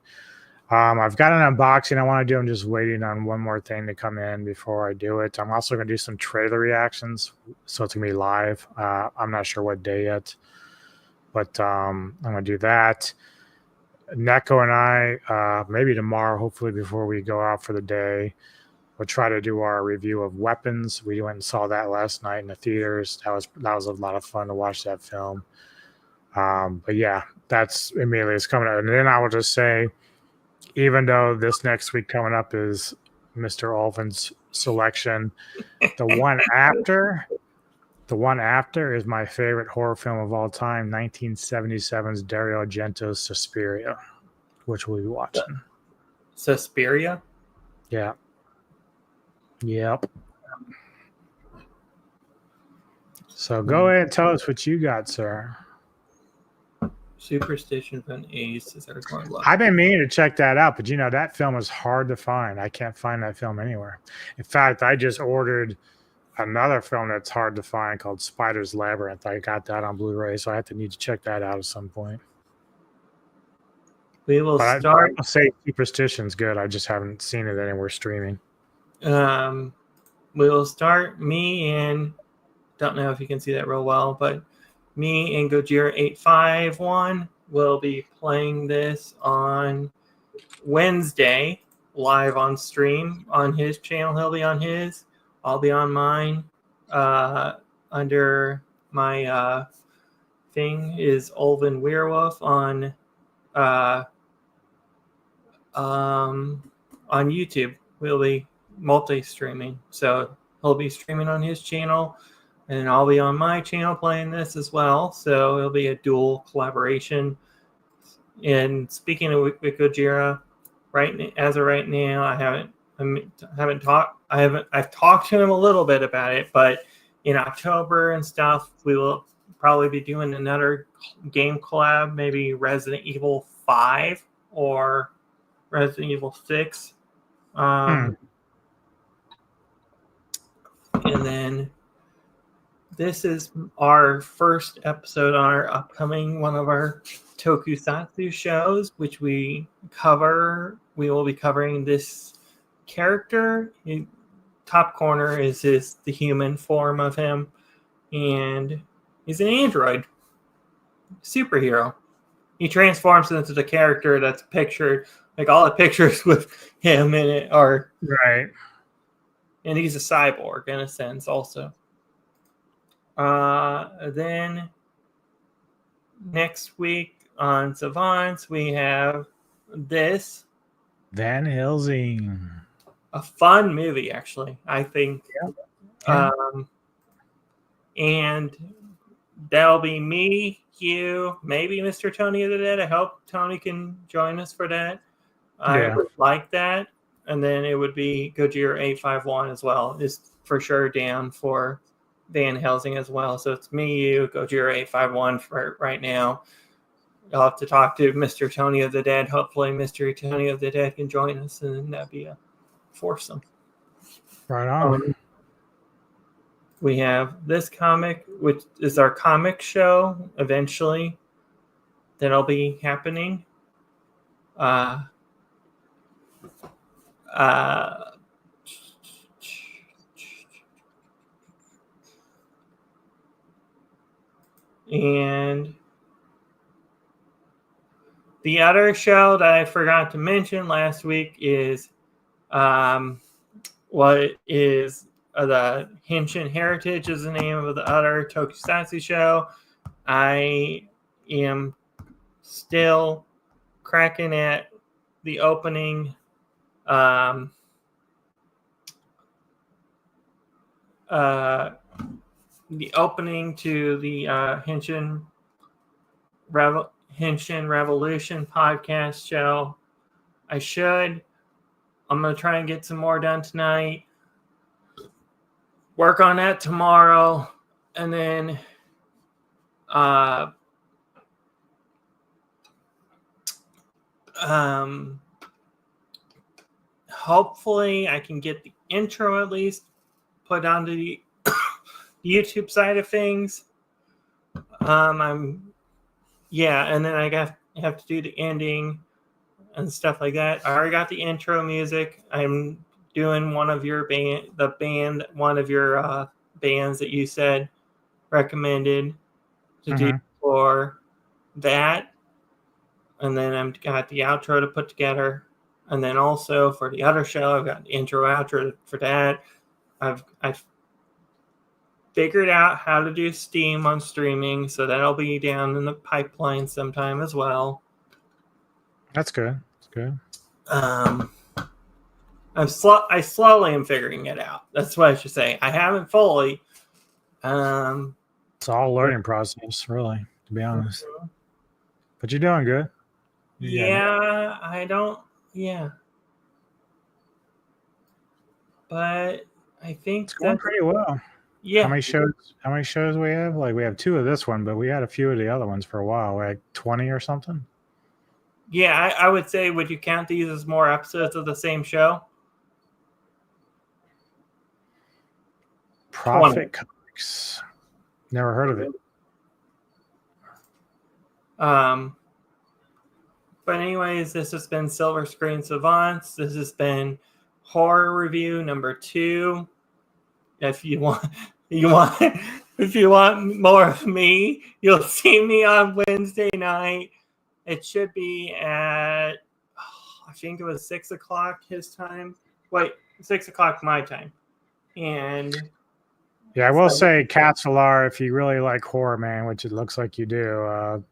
I've got an unboxing I want to do. I'm just waiting on one more thing to come in before I do it. I'm also going to do some trailer reactions. So it's going to be live. I'm not sure what day yet, but I'm going to do that. Neko and I, maybe tomorrow, hopefully before we go out for the day, we'll try to do our review of Weapons. We went and saw that last night in the theaters. That was a lot of fun to watch that film. But yeah, that's immediately it's coming out. And then I will just say, even though this next week coming up is Mr. Alvin's selection, the one after is my favorite horror film of all time, 1977's Dario Argento's Suspiria, which we'll be watching. Suspiria? Yeah. Yep. So go ahead and tell us what you got, sir. Superstition and Ace is I've been meaning to check that out, but that film is hard to find. I can't find that film anywhere. In fact, I just ordered another film that's hard to find called Spider's Labyrinth. I got that on Blu-ray, so I need to check that out at some point. We will start. I'll say Superstition's good. I just haven't seen it anywhere streaming. We will start. Me and don't know if you can see that real well, but me and Gojira 851 will be playing this on Wednesday live on stream on his channel. He'll be on his. I'll be on mine. Under my thing is Olvin Werewolf on YouTube. We'll be multi-streaming, so he'll be streaming on his channel, and I'll be on my channel playing this as well. So it'll be a dual collaboration. And speaking of with Gojira, as of right now, I've talked to him a little bit about it, but in October and stuff, we will probably be doing another game collab, maybe Resident Evil 5 or Resident Evil 6. And then this is our first episode on our upcoming one of our tokusatsu shows, which we will be covering this character. Top corner is the human form of him, and he's an android superhero. He transforms into the character that's pictured, like all the pictures with him in it are Right. And he's a cyborg in a sense also. Then next week on Savants, we have this. Van Helsing. A fun movie, actually, I think. Yeah. And that'll be me, you, maybe Mr. Tony of the Dead. I hope Tony can join us for that. I would like that. And then it would be Gojira 851 as well. Is for sure down for Van Helsing as well. So it's me, you, Gojira 851 for right now. I'll have to talk to Mr. Tony of the Dead. Hopefully Mr. Tony of the Dead can join us, and then that'd be a foursome. Right on. We have this comic, which is our comic show eventually. That'll be happening. And the other show that I forgot to mention last week is what is the Henshin Heritage is the name of the other tokusatsu show. I am still cracking at the opening to the Henshin Revolution podcast show. I'm going to try and get some more done tonight. Work on that tomorrow. And then hopefully I can get the intro at least put onto the YouTube side of things. And then I have to do the ending and stuff like that. I already got the intro music. I'm doing one of your bands that you said recommended to do for that. And then I've got the outro to put together. And then also for the other show, I've got the intro, outro for that. I've figured out how to do Steam on streaming, so that'll be down in the pipeline sometime as well. That's good. That's good. I slowly am figuring it out. That's what I should say. I haven't fully. It's all a learning process, really, to be honest. But you're doing good. Yeah. But I think it's going pretty well. Yeah. How many shows we have? Like, we have 2 of this one, but we had a few of the other ones for a while. We're like 20 or something. Yeah, I would say, would you count these as more episodes of the same show? Prophet Comics. Never heard of it. But anyways, this has been Silver Screen Savants. This has been horror review number 2. If you want more of me, you'll see me on Wednesday night. It should be at, I think it was 6 o'clock his time. Wait, 6 o'clock my time. And yeah, I will say, Catsalar, if you really like horror, man, which it looks like you do,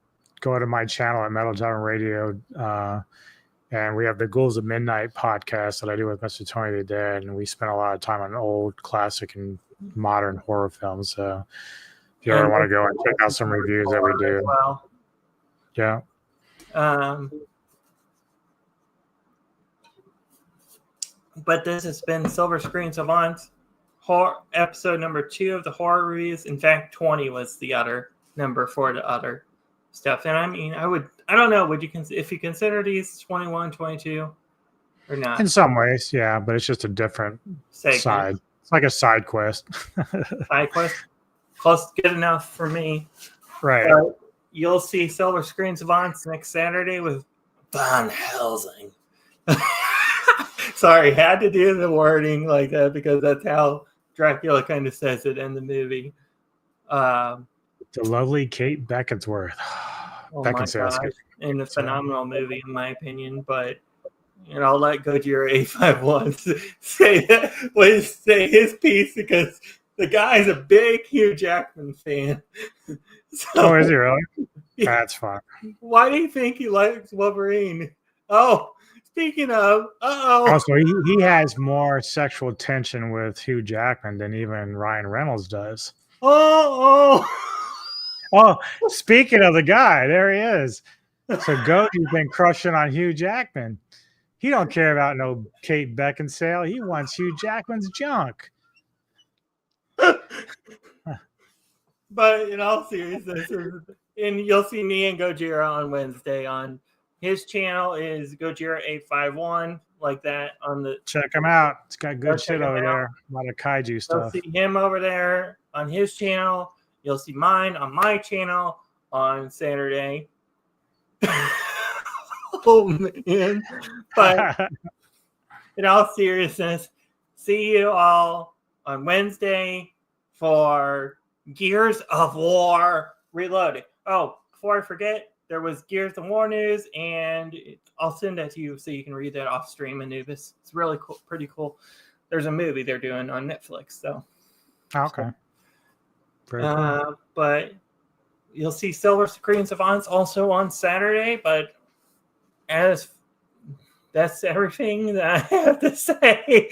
go to my channel at Metal Tavern Radio. And we have the Ghouls of Midnight podcast that I do with Mr. Tony the Dead. And we spend a lot of time on old, classic, and modern horror films. So if you ever want to go and check out some reviews that we do. Well. Yeah. But this has been Silver Screen Savants, episode number 2 of the horror reviews. In fact, 20 was the other number for the other stuff. And I mean, I don't know, if you consider these 21, 22 or not? In some ways, yeah, but it's just a different side. It's like a side quest. Side quest? Close, good enough for me. Right. You'll see Silver Screen Savants next Saturday with Van Helsing. Sorry, had to do the wording like that because that's how Dracula kind of says it in the movie. Um, The lovely Kate Beckinsworth. oh my gosh, and a phenomenal movie in my opinion. But I'll let Gojira 851 say his piece because the guy's a big Hugh Jackman fan. So, is he really? That's fun. Why do you think he likes Wolverine? Oh, speaking of, Also, he has more sexual tension with Hugh Jackman than even Ryan Reynolds does. Oh, speaking of the guy, there he is. So Goji's been crushing on Hugh Jackman. He don't care about no Kate Beckinsale. He wants Hugh Jackman's junk. But in all seriousness, and you'll see me and Gojira on Wednesday on his channel is Gojira851, like that on the. Check him out. It's got good shit over there. A lot of kaiju stuff. You'll see him over there on his channel. You'll see mine on my channel on Saturday. Oh man! But in all seriousness, see you all on Wednesday for Gears of War Reloaded. Oh, before I forget, there was Gears of War news, and I'll send that to you so you can read that off stream, Anubis. It's really cool, pretty cool. There's a movie they're doing on Netflix, so. Okay. Very cool. But you'll see Silver Screen Savants also on Saturday, but as that's everything that I have to say.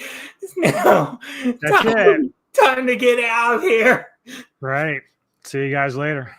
Now, that's it. Time to get out of here. Right. See you guys later.